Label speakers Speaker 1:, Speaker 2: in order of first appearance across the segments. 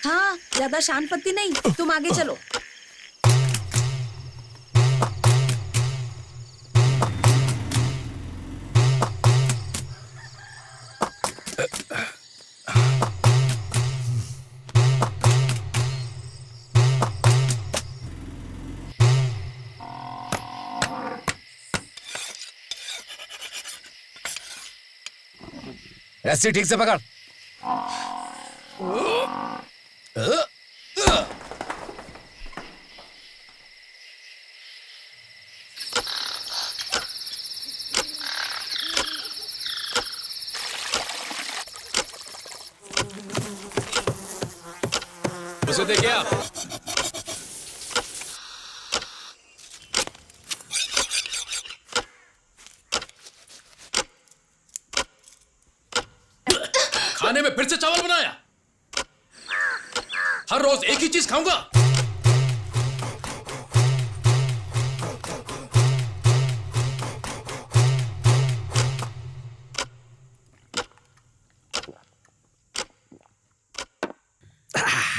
Speaker 1: हाँ, ज्यादा शान पत्ती नहीं, तुम आगे चलो।
Speaker 2: रस्सी ठीक से पकड़।
Speaker 3: उसे देखिए आप। खाने में फिर से चावल बनाया। हर रोज एक ही चीज खाऊंगा।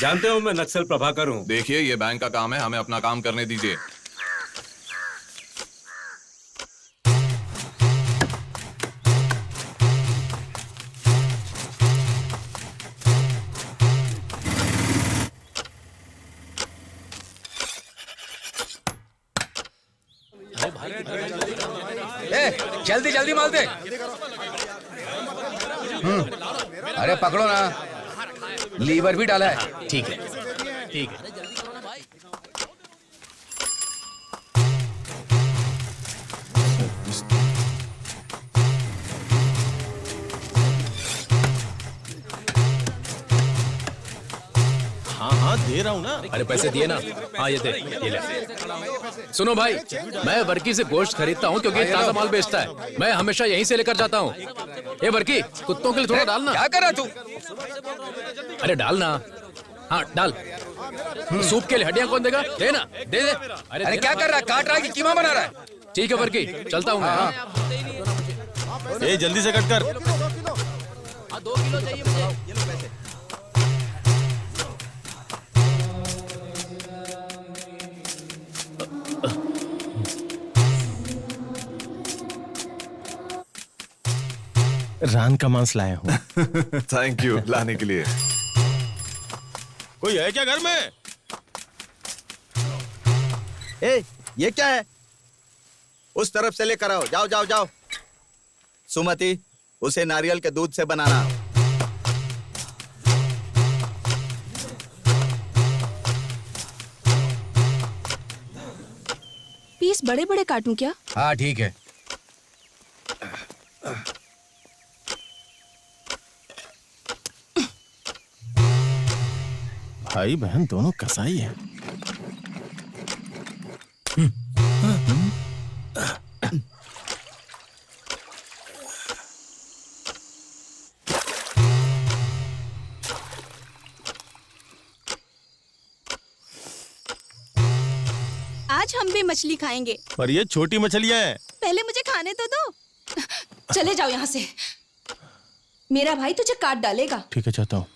Speaker 4: जानते हो मैं नक्सल प्रभाकर हूँ।
Speaker 5: देखिए ये बैंक का काम है, हमें अपना काम करने दीजिए।
Speaker 2: जल्दी जल्दी माल दे। अरे पकड़ो ना, लीवर भी डाला है।
Speaker 3: ठीक है, ठीक है।
Speaker 4: हाँ दे रहा हूँ ना।
Speaker 3: अरे पैसे दिए ना। हाँ ये दे, ये ले। सुनो भाई, मैं वर्की से गोश्त खरीदता हूँ क्योंकि ताजा माल बेचता है। मैं हमेशा यहीं से लेकर जाता हूँ। ये वर्की, कुत्तों के लिए थोड़ा डालना।
Speaker 2: क्या कर रहा तू?
Speaker 3: अरे डालना। हाँ डाल। सूप के लिए हड्डियां कौन देगा? दे ना, दे दे।
Speaker 2: अरे क्या कर रहा है? काट रहा है कि कीमा बना रहा है?
Speaker 3: ठीक है वर्की, चलता हूँ मैं। हाँ।
Speaker 4: ए जल्दी से कट कर।
Speaker 3: 2 किलो चाहिए मुझे।
Speaker 4: रान का मांस लाया हूँ।
Speaker 5: थैंक यू लाने के लिए।
Speaker 4: कोई है क्या घर में?
Speaker 6: ए, ये क्या है? उस तरफ से लेकर आओ। जाओ जाओ जाओ। सुमति, उसे नारियल के दूध से बनाना।
Speaker 1: पीस बड़े बड़े काटूं क्या?
Speaker 2: हाँ ठीक है।
Speaker 4: भाई बहन दोनों कसाई है।
Speaker 1: आज हम भी मछली खाएंगे।
Speaker 4: पर ये छोटी मछलियां हैं।
Speaker 1: पहले मुझे खाने तो दो। चले जाओ यहाँ से। मेरा भाई तुझे काट डालेगा।
Speaker 4: ठीक है चाहता हूँ।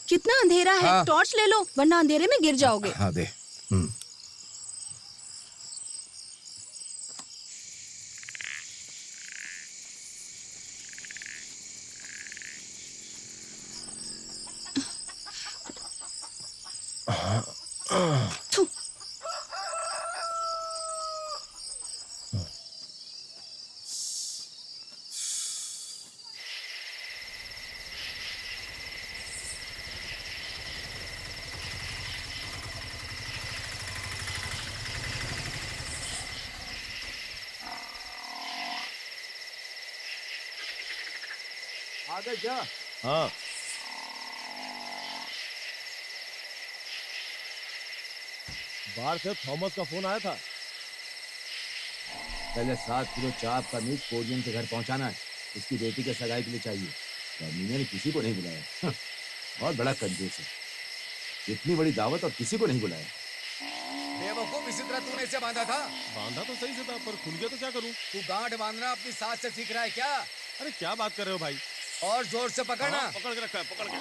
Speaker 1: कितना अंधेरा है।
Speaker 2: हाँ।
Speaker 1: टॉर्च ले लो वरना अंधेरे में गिर जाओगे।
Speaker 2: हाँ दे।
Speaker 1: थू,
Speaker 7: आ गए क्या? हाँ। बाहर से थॉमस का फोन आया था।
Speaker 2: पहले 7 किलो चाप का मीट कोरियन के घर पहुंचाना है। उसकी बेटी के सगाई के लिए चाहिए। मीना ने किसी को नहीं बुलाया। बहुत बड़ा कंजूस है। इतनी बड़ी दावत और किसी को नहीं बुलाया। बेवकूफ, इसी तरह तूने इसे बांधा था।
Speaker 7: बांधा तो सही से था, पर खुल गया तो क्या करूं?
Speaker 2: तू गांठ बांधना अपनी सास से सीख रहा है क्या?
Speaker 7: अरे क्या बात कर रहे हो भाई?
Speaker 2: और जोर से पकड़ना।
Speaker 7: हाँ, पकड़ के रखा है, पकड़ के।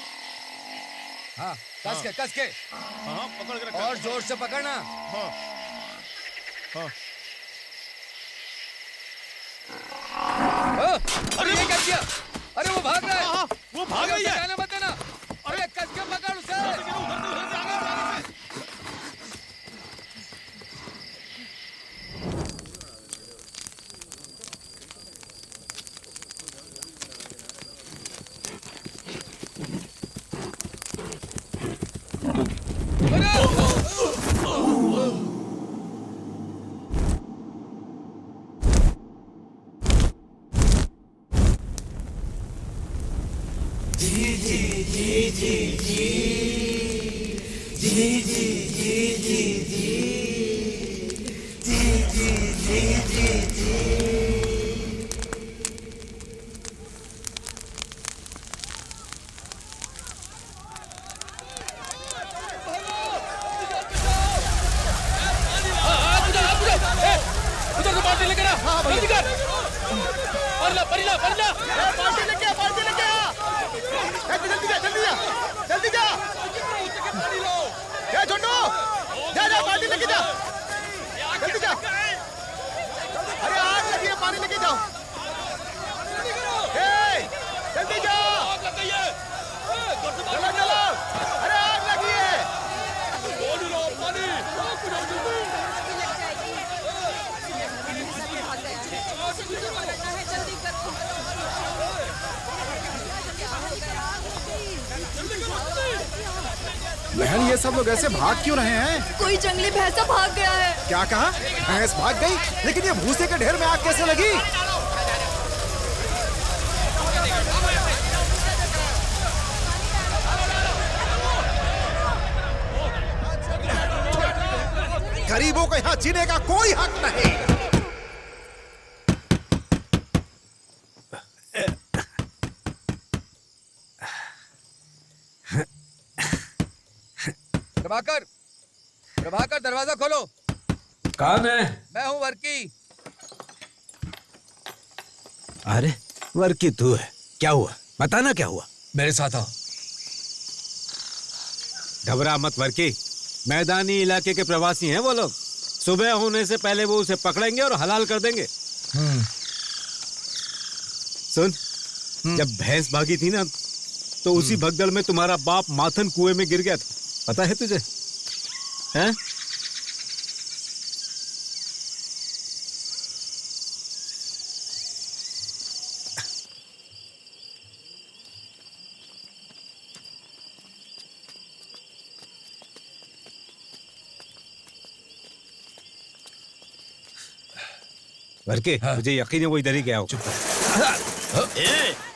Speaker 2: हाँ, कस के, कस के।
Speaker 7: हाँ, पकड़ के रखा है।
Speaker 2: और जोर से पकड़ना।
Speaker 7: हाँ, हाँ।
Speaker 2: अरे ये क्या किया? अरे वो भाग रहा है।
Speaker 7: हाँ, वो भाग रही है।
Speaker 2: जाने मत देना। अरे कस के पकड़ उसे।
Speaker 3: उधर से बाल्टी लेकर आ। जल्दी कर। परिला।
Speaker 7: बाल्टी लेके आ, बाल्टी लेके आ। जल्दी जा, जल्दी जा, जल्दी जा। ए छोटू, जा बाल्टी लेके जा। जल्दी जा। अरे आग लगी है, पानी लेके जाओ। ए, जल्दी जाओ। चलो। अरे आग लगी है।
Speaker 8: बहन, ये सब लोग ऐसे भाग क्यों रहे हैं?
Speaker 1: कोई जंगली भैंसा भाग गया है।
Speaker 8: क्या कहा? भैंस भाग गई? लेकिन ये भूसे के ढेर में आग कैसे लगी? गरीबों को यहाँ जीने का कोई हक नहीं।
Speaker 2: प्रभाकर, दरवाजा खोलो।
Speaker 4: कौन है?
Speaker 2: मैं हूँ वर्की।
Speaker 4: अरे वर्की तू है? क्या हुआ? बताना क्या हुआ।
Speaker 2: मेरे साथ आओ।
Speaker 4: घबरा मत वर्की, मैदानी इलाके के प्रवासी हैं वो लोग। सुबह होने से पहले वो उसे पकड़ेंगे और हलाल कर देंगे। सुन, जब भैंस भागी थी ना, तो उसी भगदड़ में तुम्हारा बाप माथन कुएं में गिर गया था। पता है तुझे? हैं? वर्के, मुझे यकीन है वो इधर ही गया हो।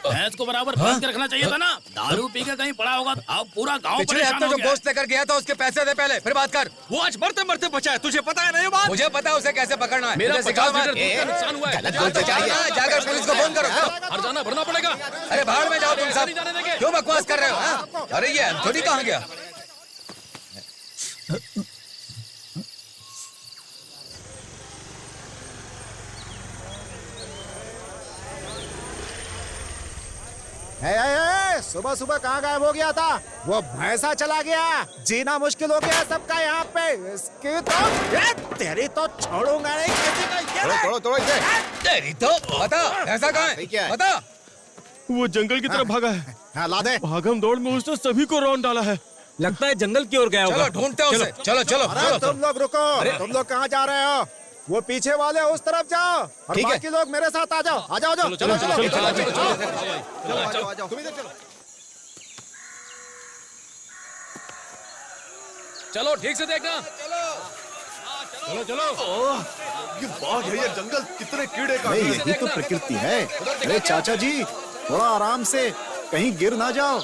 Speaker 9: भैंस को बराबर बांध के रखना चाहिए था ना। दारू पी के कहीं पड़ा होगा। अब पूरा गांव
Speaker 2: पिछले
Speaker 9: परेशान
Speaker 2: हफ्ते
Speaker 9: हो
Speaker 2: जो
Speaker 9: गया।
Speaker 2: गोश्त लेकर गया था उसके पैसे दे पहले, फिर बात कर।
Speaker 6: वो आज मरते मरते बचा है, तुझे पता है ना ये बात?
Speaker 2: मुझे पता है उसे कैसे पकड़ना है।
Speaker 3: मेरा
Speaker 2: मुझे सिखाओ
Speaker 3: 50
Speaker 2: मत।
Speaker 3: लीटर दूध का नुकसान हुआ है।
Speaker 2: जाकर पुलिस को फोन करो।
Speaker 3: हर जाना भरना पड़ेगा।
Speaker 2: अरे भाड़ में जाओ तुम सब। क्यों बकवास कर रहे हो? हाँ? अरे ये एंथोनी कहाँ गया?
Speaker 8: सुबह सुबह कहाँ गायब हो गया था? वो भैंसा चला गया। जीना मुश्किल हो गया सबका यहाँ पे। इसकी तो तेरी तो छोड़ूंगा नहीं। कैसे
Speaker 6: तोड़ो इसे।
Speaker 2: तेरी तो बता, ऐसा कहाँ है?
Speaker 6: क्या है?
Speaker 2: बता।
Speaker 7: वो जंगल की तरफ भागा है।
Speaker 8: हाँ, ला दे।
Speaker 7: भागम दौड़ में उसने सभी को रौंद डाला है।
Speaker 4: लगता है जंगल की ओर गया होगा।
Speaker 2: चलो ढूंढते हैं उसे। चलो चलो
Speaker 8: अरे तुम लोग रुको। तुम लोग कहाँ जा रहे हो? वो पीछे वाले उस तरफ जाओ और
Speaker 6: ठीक है।
Speaker 8: बाकी लोग मेरे साथ आ जाओ। आ जाओ, चलो चलो चलो
Speaker 6: तुम इधर चलो।
Speaker 3: चलो ठीक से देखना। चलो।
Speaker 5: ये बाघ है, ये जंगल, कितने कीड़े का।
Speaker 8: यही तो प्रकृति है। अरे चाचा जी, थोड़ा आराम से। कहीं गिर ना जाओ।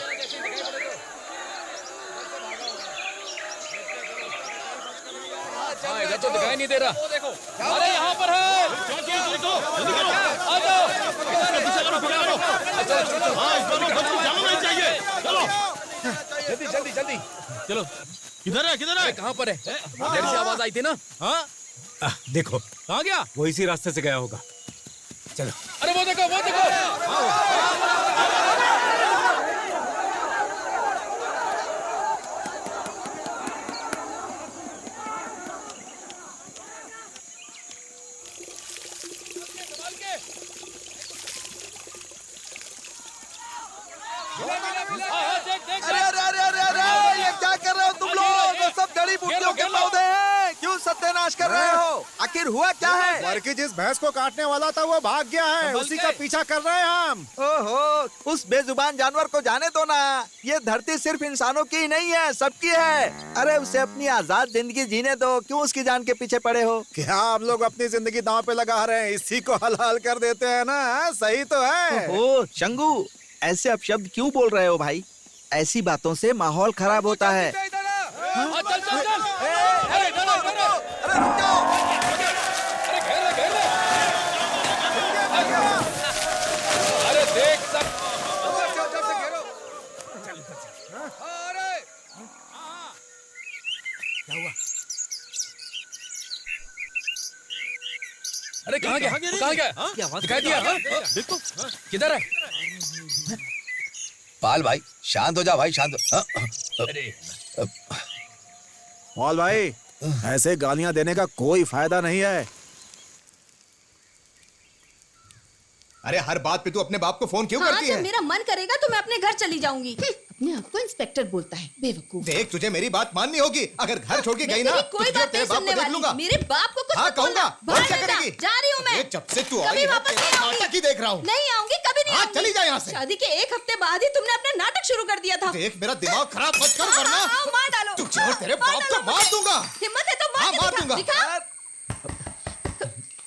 Speaker 3: हाँ, इधर तो दिखाई नहीं दे रहा। अरे यहाँ पर है। आ जाओ।
Speaker 5: जल्दी जल्दी जल्दी
Speaker 9: चलो किधर है किधर है?
Speaker 3: कहाँ पर है? इधर से आवाज आई थी ना?
Speaker 9: हाँ
Speaker 4: देखो
Speaker 9: कहाँ गया?
Speaker 4: वो इसी रास्ते से गया होगा। चलो।
Speaker 3: अरे वो देखो वो देखो।
Speaker 6: अरे अरे अरे अरे अरे ये क्या कर रहे हो तुम लोग? वो सब जड़ी बूटियों के पौधे हैं, क्यों सत्यानाश कर रहे हो? आखिर हुआ क्या है?
Speaker 8: वर्की जिस भैंस को काटने वाला था वो भाग गया है, उसी का पीछा कर रहे हैं हम।
Speaker 6: ओहो, उस बेजुबान जानवर को जाने दो ना। ये धरती सिर्फ इंसानों की ही नहीं है, सबकी है। अरे उसे अपनी आजाद जिंदगी जीने दो, क्यों उसकी जान के पीछे पड़े हो?
Speaker 8: क्या आप लोग अपनी जिंदगी दांव पे लगा रहे हैं? इसी को हलाल कर देते हैं ना, सही तो है।
Speaker 6: ओह शंगू, ऐसे अपशब्द क्यों बोल रहे हो भाई? ऐसी बातों से माहौल खराब होता है।
Speaker 3: हाँ, चल चल चल।
Speaker 6: अरे रुक जाओ।
Speaker 3: अरे घेर ले, घेर ले। अरे देख सब। अरे कहाँ गया? कहाँ गया? दिखाई दिया? देखो किधर है?
Speaker 6: पाल भाई शांत हो जा भाई, शांत हो।
Speaker 8: मौल भाई, ऐसे गालियां देने का कोई फायदा नहीं है।
Speaker 7: अरे हर बात पे तू अपने बाप को फोन क्यों
Speaker 1: हाँ,
Speaker 7: करती
Speaker 1: जब
Speaker 7: है?
Speaker 1: मेरा मन करेगा तो मैं अपने घर चली जाऊंगी। अपने आप को इंस्पेक्टर बोलता है, बेवकूफ।
Speaker 7: देख तुझे मेरी बात माननी होगी। अगर घर छोड़ के
Speaker 1: मैं
Speaker 7: गई ना
Speaker 1: तेरी कोई
Speaker 7: तो
Speaker 1: बात
Speaker 7: तेरे
Speaker 1: नहीं
Speaker 7: बाप
Speaker 1: सुनने
Speaker 7: को देख
Speaker 1: वाली।
Speaker 7: लूंगा।
Speaker 1: मेरे बाप को कुछ
Speaker 7: हाँ
Speaker 1: मत बोलना।
Speaker 7: कहूंगा। बोल क्या
Speaker 1: बाहर जा,
Speaker 7: करेगी?
Speaker 1: जा रही हूँ मैं।
Speaker 7: अरे जब से तू
Speaker 1: कभी
Speaker 7: आई है,
Speaker 1: वापस
Speaker 7: तेरा
Speaker 1: नहीं आऊंगी।
Speaker 7: नाटक ही देख रहा हूँ।
Speaker 1: नहीं आऊंगी, कभी नहीं
Speaker 7: हाँ,
Speaker 1: आऊंगी।
Speaker 7: चली जा यहाँ से।
Speaker 1: शादी के एक हफ्ते बाद ही तुमने अपना नाटक शुरू कर दिया था।
Speaker 7: देख मेरा दिमाग खराब मत कर वरना
Speaker 1: हाँ, मार डालो।
Speaker 7: तुझे और तेरे
Speaker 1: मार
Speaker 7: बाप को
Speaker 1: डालो
Speaker 7: मार
Speaker 1: मुझे।
Speaker 7: दूंगा।
Speaker 1: हिम्मत है तो
Speaker 7: हाँ,
Speaker 1: मार
Speaker 7: मार दूंगा।
Speaker 1: दिखा।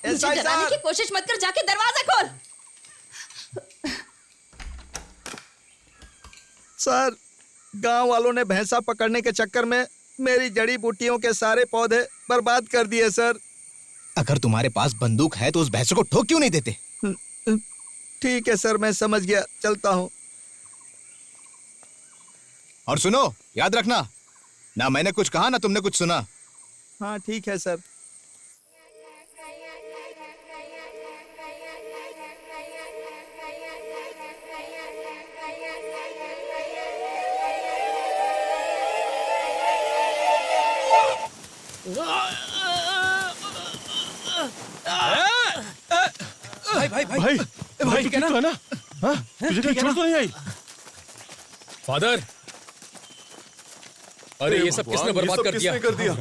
Speaker 1: मुझे
Speaker 6: ऐसा ही
Speaker 1: डराने
Speaker 6: सर।
Speaker 1: की कोशिश मत कर, जाके दरवाजा खोल।
Speaker 6: सर, गांव वालों ने भैंसा पकड़ने के चक्कर में मेरी जड़ी बूटियों के सारे पौधे बर्बाद कर दिए सर।
Speaker 7: अगर तुम्हारे पास बंदूक है तो उस भैंस को ठोक क्यों नहीं देते?
Speaker 6: ठीक है सर, मैं समझ गया, चलता हूँ।
Speaker 7: और सुनो, याद रखना, ना मैंने कुछ कहा ना तुमने कुछ सुना।
Speaker 6: हाँ ठीक है सर।
Speaker 3: भाई ठीक है ना?
Speaker 5: तुझे कोई चोट तो नहीं आई?
Speaker 3: फादर, अरे ये सब किसने बर्बाद कर दिया?
Speaker 5: कर दिया?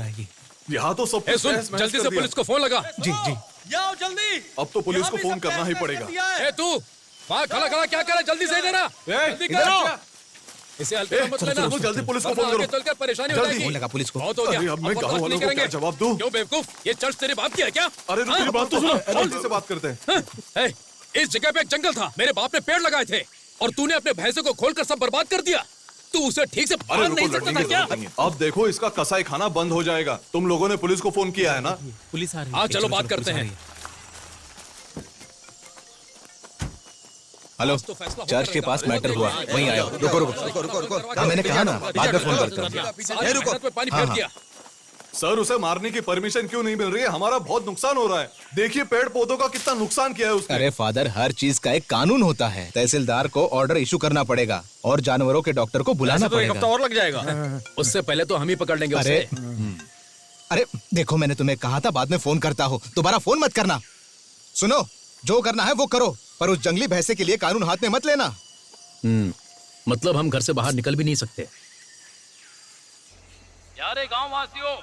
Speaker 5: यहाँ तो सब
Speaker 3: ए सुन, जल्दी से पुलिस को फोन लगा।
Speaker 4: जी जी।
Speaker 9: जाओ जल्दी।
Speaker 5: अब तो पुलिस को फोन करना ही पड़ेगा।
Speaker 3: ए तू वहाँ खड़ा खड़ा क्या कर रहा है? जल्दी से देना। जल्दी
Speaker 5: इधर
Speaker 3: करो।
Speaker 5: आ।
Speaker 3: इसे हल्के में मत
Speaker 5: चलो,
Speaker 3: लेना।
Speaker 5: चलो, जल्दी पुलिस को
Speaker 3: वरना
Speaker 5: फोन करो।
Speaker 3: आगे चलकर परेशानी हो
Speaker 5: जल्दी।
Speaker 3: जाएगी।
Speaker 7: फोन लगा पुलिस को।
Speaker 3: बहुत हो गया।
Speaker 5: अरे, अब मैं
Speaker 3: बर्दाश्त
Speaker 5: गाँव वालों
Speaker 3: नहीं
Speaker 5: को क्या
Speaker 3: करेंगे।
Speaker 5: जवाब दूं?
Speaker 3: क्यों बेवकूफ? ये चर्च तेरे बाप की है क्या?
Speaker 5: अरे रुक, मेरी बात तो सुनो। एनर्जी से बात करते हैं।
Speaker 3: हाँ? ए, इस जगह पे एक जंगल था, मेरे बाप ने पेड़ लगाए थे और तूने अपने भैंसे को खोलकर सब बर्बाद कर दिया। तू उसे ठीक से
Speaker 5: अरे
Speaker 3: पाल
Speaker 5: रुको,
Speaker 3: नहीं सकता
Speaker 5: लड़ने
Speaker 3: था
Speaker 5: की
Speaker 3: क्या?
Speaker 5: जरूरत नहीं है। अब देखो इसका कसाई खाना बंद हो जाएगा। तुम लोगों ने पुलिस को फोन किया है ना?
Speaker 9: पुलिस आ रही है।
Speaker 3: हाँ चलो बात करते हैं।
Speaker 7: हेलो,
Speaker 3: तो फैसला होकर
Speaker 7: चर्च के
Speaker 3: रहेगा।
Speaker 7: पास मैटर हुआ, वहीं आया। रुको रुको रुको। हाँ मैंने कहा ना, बाद में फोन करता हूँ।
Speaker 3: सारी मेहनत पे पानी फेर दिया।
Speaker 5: सर उसे मारने की परमिशन क्यों नहीं मिल रही है? हमारा बहुत नुकसान हो रहा है। देखिए पेड़ पौधों का कितना नुकसान किया है उसने।
Speaker 7: अरे फादर, हर चीज का एक कानून होता है। तहसीलदार को ऑर्डर इशू करना पड़ेगा और जानवरों के डॉक्टर को बुलाना
Speaker 9: तो एक हफ्ता
Speaker 7: पड़ेगा।
Speaker 9: और लग जाएगा।
Speaker 3: उससे पहले तो हम ही पकड़ लेंगे
Speaker 7: अरे
Speaker 3: उसे।
Speaker 7: अरे देखो, मैंने तुम्हें कहा था बाद में फोन करता हूँ, दोबारा फोन मत करना। सुनो, जो करना है वो करो, पर उस जंगली भैंसे के लिए कानून हाथ में मत लेना।
Speaker 3: मतलब हम घर से बाहर निकल भी नहीं सकते।
Speaker 9: यारे गांव वासियों,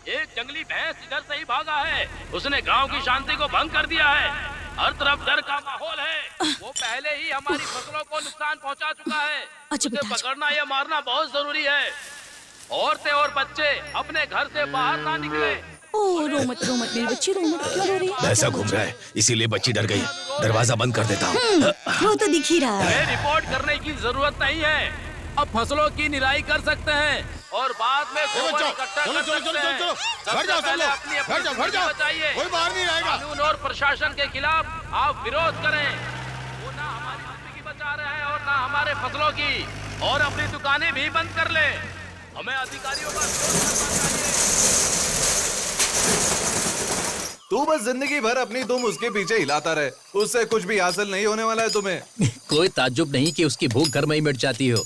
Speaker 9: एक जंगली भैंस इधर से ही भागा है। उसने गांव की शांति को भंग कर दिया है। हर तरफ डर का माहौल है। वो पहले ही हमारी फसलों को नुकसान पहुंचा चुका है।
Speaker 1: अच्छा
Speaker 9: उसे
Speaker 1: बेटा,
Speaker 9: पकड़ना या मारना बहुत जरूरी है। औरतें और बच्चे अपने घर से बाहर ना निकले।
Speaker 1: ओ रो मत मेरी बच्ची, रो मत। क्यों रो रही है?
Speaker 7: भैंसा घूम रहा है, इसीलिए बच्ची डर गई। दरवाजा बंद कर देता हूँ।
Speaker 1: वो तो दिख ही रहा है।
Speaker 9: हमें रिपोर्ट करने की जरूरत नहीं है। अब फसलों की निराई कर सकते हैं और बाद में गोबर इकट्ठा कर सकते हैं। सबसे पहले अपनी जिंदगी बचाइए।
Speaker 8: कोई बाहर नहीं आएगा।
Speaker 9: कानून और प्रशासन के खिलाफ आप विरोध करें। वो ना हमारी जिंदगी बचा रहे हैं और ना हमारे फसलों की, और अपनी दुकानें भी बंद कर ले। हमें अधिकारियों का विरोध करना चाहिए।
Speaker 5: तू बस जिंदगी भर अपनी दुम उसके पीछे हिलाता रहे, उससे कुछ भी हासिल नहीं होने वाला है तुम्हें।
Speaker 3: कोई ताज्जुब नहीं कि उसकी भूख घर में ही मिट जाती हो।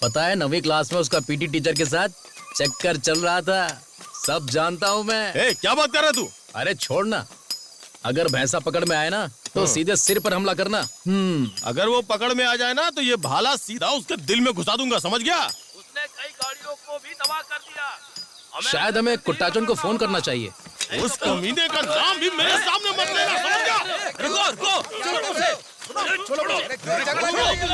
Speaker 3: पता है 9वीं क्लास में उसका पीटी टीचर के साथ चक्कर चल रहा था। सब जानता हूँ मैं।
Speaker 7: क्या बात कर रहा तू?
Speaker 3: अरे छोड़ना, अगर भैंसा पकड़ में आए ना तो सीधे सिर पर हमला करना।
Speaker 7: अगर वो पकड़ में आ जाए ना तो ये भाला सीधा उसके दिल में घुसा दूंगा, समझ गया?
Speaker 9: उसने कई गाड़ियों को भी तबाह कर दिया।
Speaker 3: शायद हमें कुट्टाचन को फोन करना चाहिए।
Speaker 7: उस कमीने का नाम भी मेरे सामने मत लेना, समझ गया?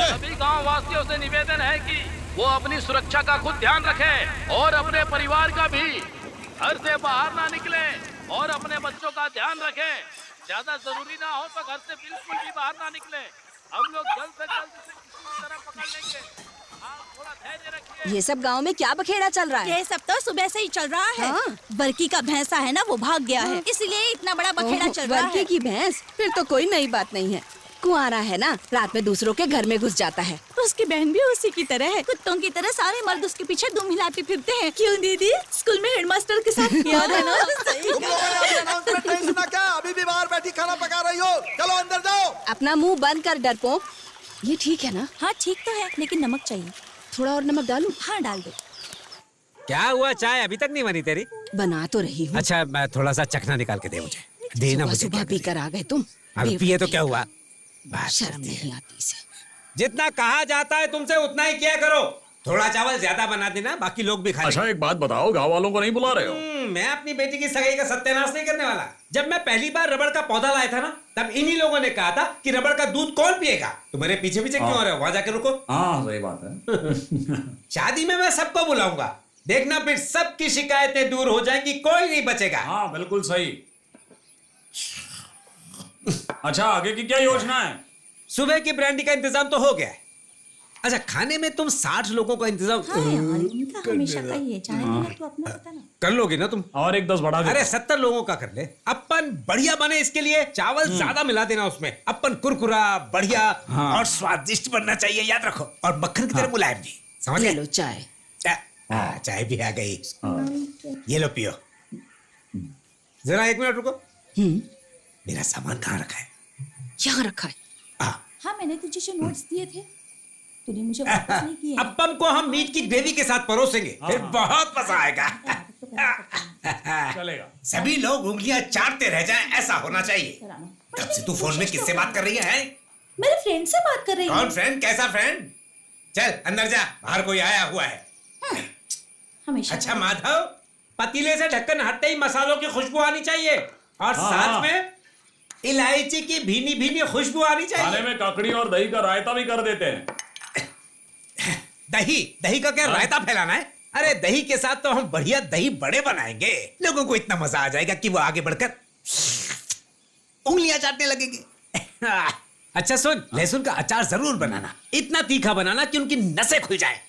Speaker 9: सभी गांव वासियों से निवेदन है कि वो अपनी सुरक्षा का खुद ध्यान रखें और अपने परिवार का भी। घर से बाहर ना निकले और अपने बच्चों का ध्यान रखें। ज्यादा जरूरी ना हो तो घर से बिल्कुल भी बाहर ना निकले। हम लोग जल्द से जल्द इसे किसी तरह पकड़ लेंगे। आप थोड़ा धैर्य रखिए।
Speaker 1: ये सब गांव में क्या बखेड़ा चल रहा है?
Speaker 10: ये सब तो सुबह से ही चल रहा है।
Speaker 1: हाँ।
Speaker 10: बरकी का भैंसा है ना, वो भाग गया है, इसलिए इतना बड़ा बखेड़ा चल रहा
Speaker 1: वर्की
Speaker 10: है।
Speaker 1: की भैंस? फिर तो कोई नई बात नहीं है। कुंवारा है ना, रात में दूसरों के घर में घुस जाता है।
Speaker 10: उसकी बहन भी उसी की तरह है। कुत्तों की तरह सारे मर्द उसके पीछे दुम हिलाते फिरते हैं। क्यों दीदी? स्कूल में हेडमास्टर के साथ याद है ना?
Speaker 6: तुम लोगों ने अभी अनाउंसमेंट नहीं सुना क्या? अभी भी बाहर बैठी खाना पका रही हो? चलो अंदर जाओ।
Speaker 1: अपना मुंह बंद कर डरपोक। ये ठीक है ना?
Speaker 10: हाँ ठीक तो है, लेकिन नमक चाहिए।
Speaker 1: थोड़ा और नमक डालूं?
Speaker 10: हाँ डाल दो।
Speaker 8: क्या हुआ, चाय अभी तक नहीं बनी तेरी?
Speaker 1: बना तो रही हूँ।
Speaker 8: अच्छा, मैं थोड़ा सा चखना निकाल के दे मुझे। देना मुझे।
Speaker 1: सुबह पी कर आ गए तुम।
Speaker 8: अब पिए तो क्या हुआ? बात
Speaker 1: शर्म
Speaker 8: करती है।
Speaker 1: नहीं आती इसे।
Speaker 8: जितना कहा जाता है तुमसे उतना ही किया करो। थोड़ा चावल ज्यादा बना देना, बाकी लोग भी खा लेंगे।
Speaker 3: अच्छा एक बात बताओ, गाँव वालों को नहीं बुला रहे हो?
Speaker 8: मैं अपनी बेटी की सगाई का सत्यानाश नहीं करने वाला। जब मैं पहली बार रबड़ का पौधा लाया था ना, तब इन्हीं लोगों ने कहा था कि रबड़ का दूध कौन पिएगा। तुम्हारे पीछे पीछे क्यों आ रहे हो? वहां जाकर रुको।
Speaker 3: हाँ सही बात है।
Speaker 8: शादी में मैं सबको बुलाऊंगा, देखना फिर सबकी शिकायतें दूर हो जाएंगी, कोई नहीं बचेगा।
Speaker 11: हाँ बिल्कुल सही। अच्छा आगे की क्या योजना है?
Speaker 8: सुबह की ब्रांडी का इंतजाम तो हो गया है। अच्छा, खाने में तुम 60 लोगों का इंतजाम
Speaker 10: हाँ यार, उनका हमेशा का ही है। चाहे ना तू अपना पता ना।
Speaker 8: कर लोगे ना तुम?
Speaker 11: और एक 10 बढ़ा दे।
Speaker 8: अरे 70 लोगों का कर ले। अपन बढ़िया बने इसके लिए चावल ज्यादा मिला देना उसमें। अपन कुरकुरा बढ़िया और स्वादिष्ट बनना चाहिए, याद रखो। और मक्खन की तरह मुलायम भी, समझ
Speaker 1: ले
Speaker 8: गए?
Speaker 1: लो चाय।
Speaker 8: चाय भी आ गई। ये लो पियो। जरा 1 मिनट रुको। मेरा सामान कहाँ रखा है?
Speaker 1: यहाँ रखा है।
Speaker 10: हाँ मैंने तुझे जो नोट्स दिए थे, तूने मुझे वापस नहीं किए।
Speaker 8: अपन को हम मीट की ग्रेवी के साथ परोसेंगे, फिर बहुत मजा आएगा।
Speaker 11: चलेगा।
Speaker 8: सभी लोग उंगलियां चाटते रह जाएं, ऐसा होना चाहिए। कब से तू फोन में किससे बात कर रही है?
Speaker 10: मेरे फ्रेंड से बात कर रही हूँ।
Speaker 8: कौन फ्रेंड? कैसा फ्रेंड? चल अंदर जा, बाहर कोई आया हुआ है।
Speaker 10: हमेशा।
Speaker 8: अच्छा माधव, पतीले से ढक्कन हटते ही मसालों की खुशबू आनी चाहिए, और साथ में इलायची की भीनी भीनी खुशबू आनी
Speaker 11: खाने
Speaker 8: चाहिए।
Speaker 11: में काकड़ी और दही का रायता भी कर देते हैं।
Speaker 8: दही का क्या रायता फैलाना है? अरे दही के साथ तो हम बढ़िया दही बड़े बनाएंगे। लोगों को इतना मजा आ जाएगा कि वो आगे बढ़कर उंगलियां चाटने लगेंगे। अच्छा सुन, लहसुन का अचार जरूर बनाना, इतना तीखा बनाना कि उनकी नसें खुल जाए।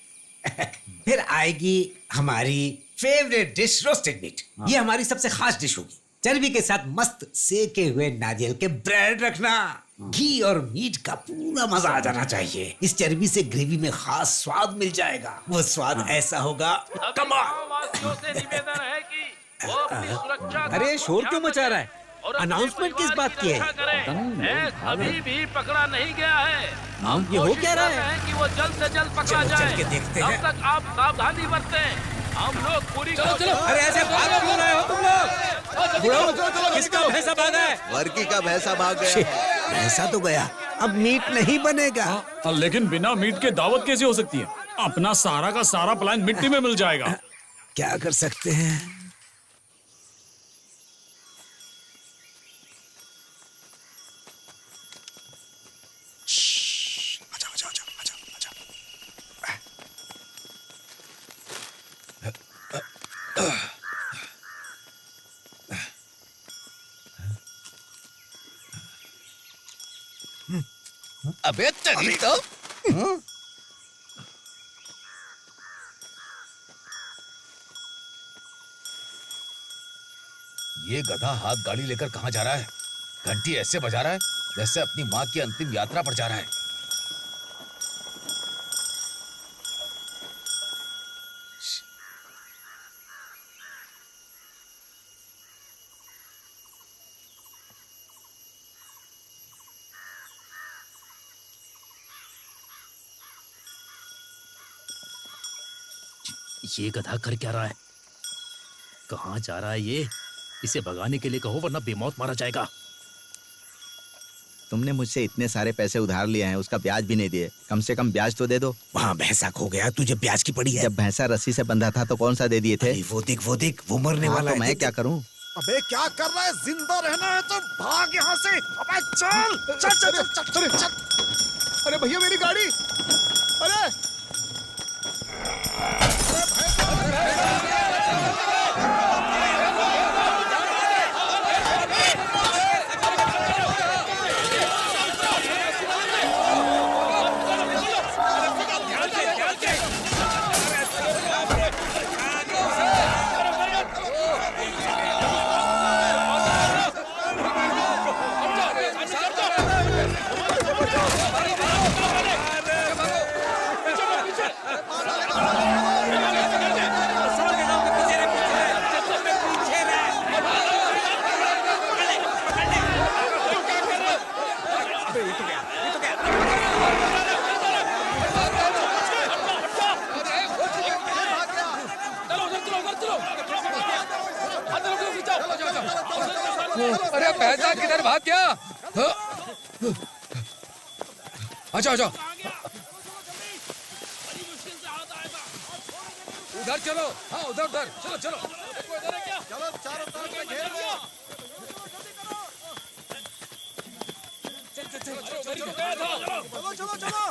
Speaker 8: फिर आएगी हमारी फेवरेट डिश, रोस्टेड मीट। ये हमारी सबसे खास डिश होगी। चर्बी के साथ मस्त सेके हुए नारियल के ब्रेड रखना। घी और मीट का पूरा मजा आ जाना चाहिए। इस चर्बी से ग्रेवी में खास स्वाद मिल जाएगा। वो स्वाद ऐसा होगा, कमाल।
Speaker 9: वासियों से निवेदन है कि वो अपनी सुरक्षा का
Speaker 8: अरे शोर क्यों मचा रहा है?
Speaker 9: और अपने
Speaker 8: अनाउंसमेंट किस
Speaker 9: परिवार
Speaker 8: बात
Speaker 9: की
Speaker 8: की है?
Speaker 9: रक्षा करें। भैंस अभी भी पकड़ा नहीं गया है।
Speaker 3: नाम
Speaker 8: ये हो
Speaker 9: कोशिश
Speaker 8: क्या रहा
Speaker 9: कर
Speaker 8: है?
Speaker 9: रहे हैं कि वो जल्द से जल्द पकड़ा
Speaker 8: चलो, चल
Speaker 9: जाए।
Speaker 8: के देखते
Speaker 9: तब
Speaker 8: हैं।
Speaker 9: तक आप सावधानी बरतें। हम लोग पूरी कोशिश-
Speaker 8: अरे ऐसे भाग क्यों रहे हो तुम लोग? बुढ़ो, किसका भैंसा भागा है?
Speaker 6: वर्की का भैंसा भाग गया।
Speaker 8: भैंसा तो गया, अब मीट नहीं बनेगा।
Speaker 11: लेकिन बिना मीट के दावत कैसे हो सकती है? अपना सारा का सारा प्लान मिट्टी में मिल जाएगा।
Speaker 8: क्या कर सकते हैं?
Speaker 7: अबे तेरी तो ये गधा हाथ गाड़ी लेकर कहाँ जा रहा है? घंटी ऐसे बजा रहा है जैसे अपनी माँ की अंतिम यात्रा पर जा रहा है।
Speaker 3: ये गधा कर क्या रहा है? कहाँ जा रहा है ये? इसे भगाने के लिए कहो वरना बेमौत मारा जाएगा।
Speaker 6: तुमने मुझसे इतने सारे पैसे उधार लिए हैं, उसका ब्याज भी नहीं दिए। कम से कम ब्याज तो दे दो।
Speaker 8: वहाँ भैंसा खो गया, तुझे ब्याज की पड़ी है।
Speaker 6: जब भैंसा रस्सी से बंधा था तो कौन सा दे दिए थे?
Speaker 8: वो देख वो मरने वाला
Speaker 6: तो
Speaker 8: है।
Speaker 6: मैं क्या करूं?
Speaker 7: अबे क्या कर रहा है? जिंदा रहना है तो भाग यहाँ से। अबे चल चल चल चल चल चल। अरे भैया मेरी गाड़ी। अरे
Speaker 3: अरे भैंसा किधर भाग गया? अच्छा अच्छा उधर चलो। हाँ उधर उधर चलो चलो
Speaker 7: चलो चारों तरफ से घेर लो।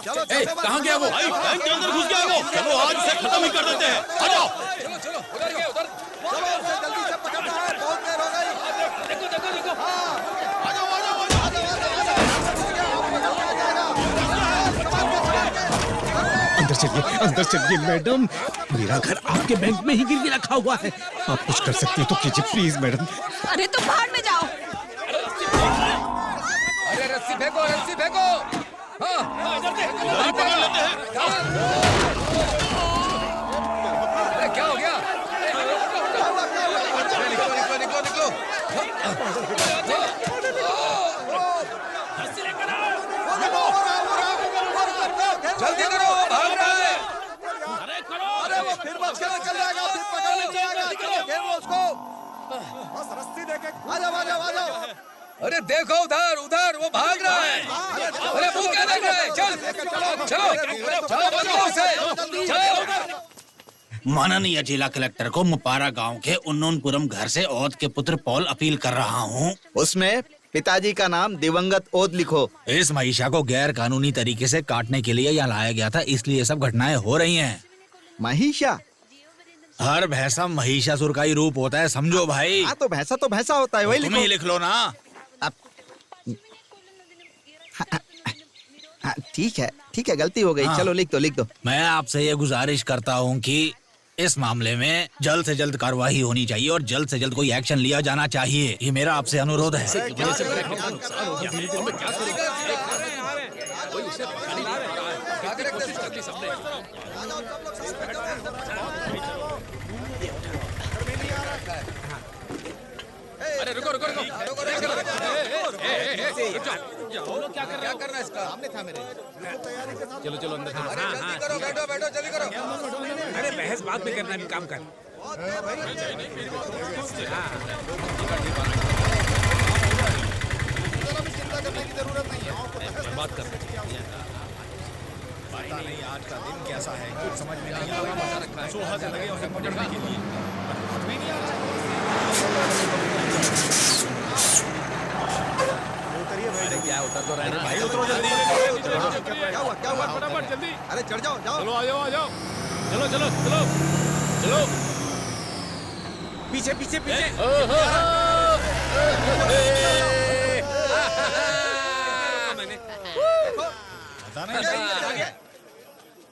Speaker 7: चलो
Speaker 3: कहाँ गया वो?
Speaker 11: बैंक के अंदर घुस गया वो। चलो आज से खत्म ही कर देते हैं। आ जाओ।
Speaker 3: चलो चलो उधर गया उधर।
Speaker 7: चलो उसे जल्दी से पकड़ना है, बहुत देर हो गई।
Speaker 3: देखो देखो देखो।
Speaker 7: आ जाओ आ जाओ आ जाओ
Speaker 4: अंदर चलिए मैडम। मेरा घर आपके बैंक में ही गिरवी रखा हुआ है। आप कुछ कर सकती हैं तो कीजिए प्लीज मैडम।
Speaker 1: अरे तुम भाड़ में जाओ।
Speaker 3: अरे रस्सी फेंको रस्सी फेंको। हाँ
Speaker 11: इधर पकड़ लेते हैं।
Speaker 3: अरे क्या हो गया? निकलो निकलो निकलो निकलो। जल्दी करो भाग रहा है।
Speaker 7: अरे वो फिर बच के चल जाएगा, फिर पकड़ ले जाएगा। चलो घेर लो उसको। बस रस्सी देके आ जाओ आ जाओ आ जाओ।
Speaker 3: अरे देखो उधर उधर वो भाग रहा है। अरे वो क्या देख रहा है? चल चलो चलो बंदो उसे चलो।
Speaker 12: माननीय जिला कलेक्टर को मुपारा गांव के उन्नूनपुरम घर से औद के पुत्र पॉल अपील कर रहा हूं।
Speaker 6: उसमें पिताजी का नाम दिवंगत ओद लिखो।
Speaker 12: इस महिषा को गैर कानूनी तरीके से काटने के लिए यहाँ लाया गया था, इसलिए सब घटनाएं हो रही हैं।
Speaker 6: महिषा?
Speaker 12: हर भैंसा महिषासुर का ही रूप होता है, समझो भाई।
Speaker 6: हाँ तो भैंसा होता है, वही
Speaker 12: तुम ही लिख लो ना।
Speaker 6: ठीक है गलती हो गई।
Speaker 12: हाँ।
Speaker 6: चलो लिख दो।
Speaker 12: मैं आपसे ये गुजारिश करता हूँ कि इस मामले में जल्द से जल्द कार्रवाई होनी चाहिए और जल्द से जल्द कोई एक्शन लिया जाना चाहिए। ये मेरा आपसे अनुरोध है।
Speaker 3: अरे रुको रुको रुको क्या करना है इसका? सामने था मेरे। चलो चलो अंदर चलो। अरे जल्दी करो, बैठो बैठो जल्दी करो।
Speaker 8: अरे बहस बात में करना, भी काम कर।
Speaker 7: चिंता करने की जरूरत नहीं है।
Speaker 3: बात कर।
Speaker 7: पता नहीं आज का दिन कैसा है, कुछ समझ में नहीं आ रहा। सोहा से लगे उसे पकड़ने के लिए, हाथ में नहीं आ रहा।
Speaker 3: क्या उतर तो रहे ना
Speaker 11: भाई उतरो जल्दी।
Speaker 7: क्या हुआ
Speaker 11: फटाफट जल्दी।
Speaker 7: अरे चढ़ जाओ
Speaker 11: चलो आ जाओ। चलो चलो चलो चलो।
Speaker 8: पीछे पीछे पीछे।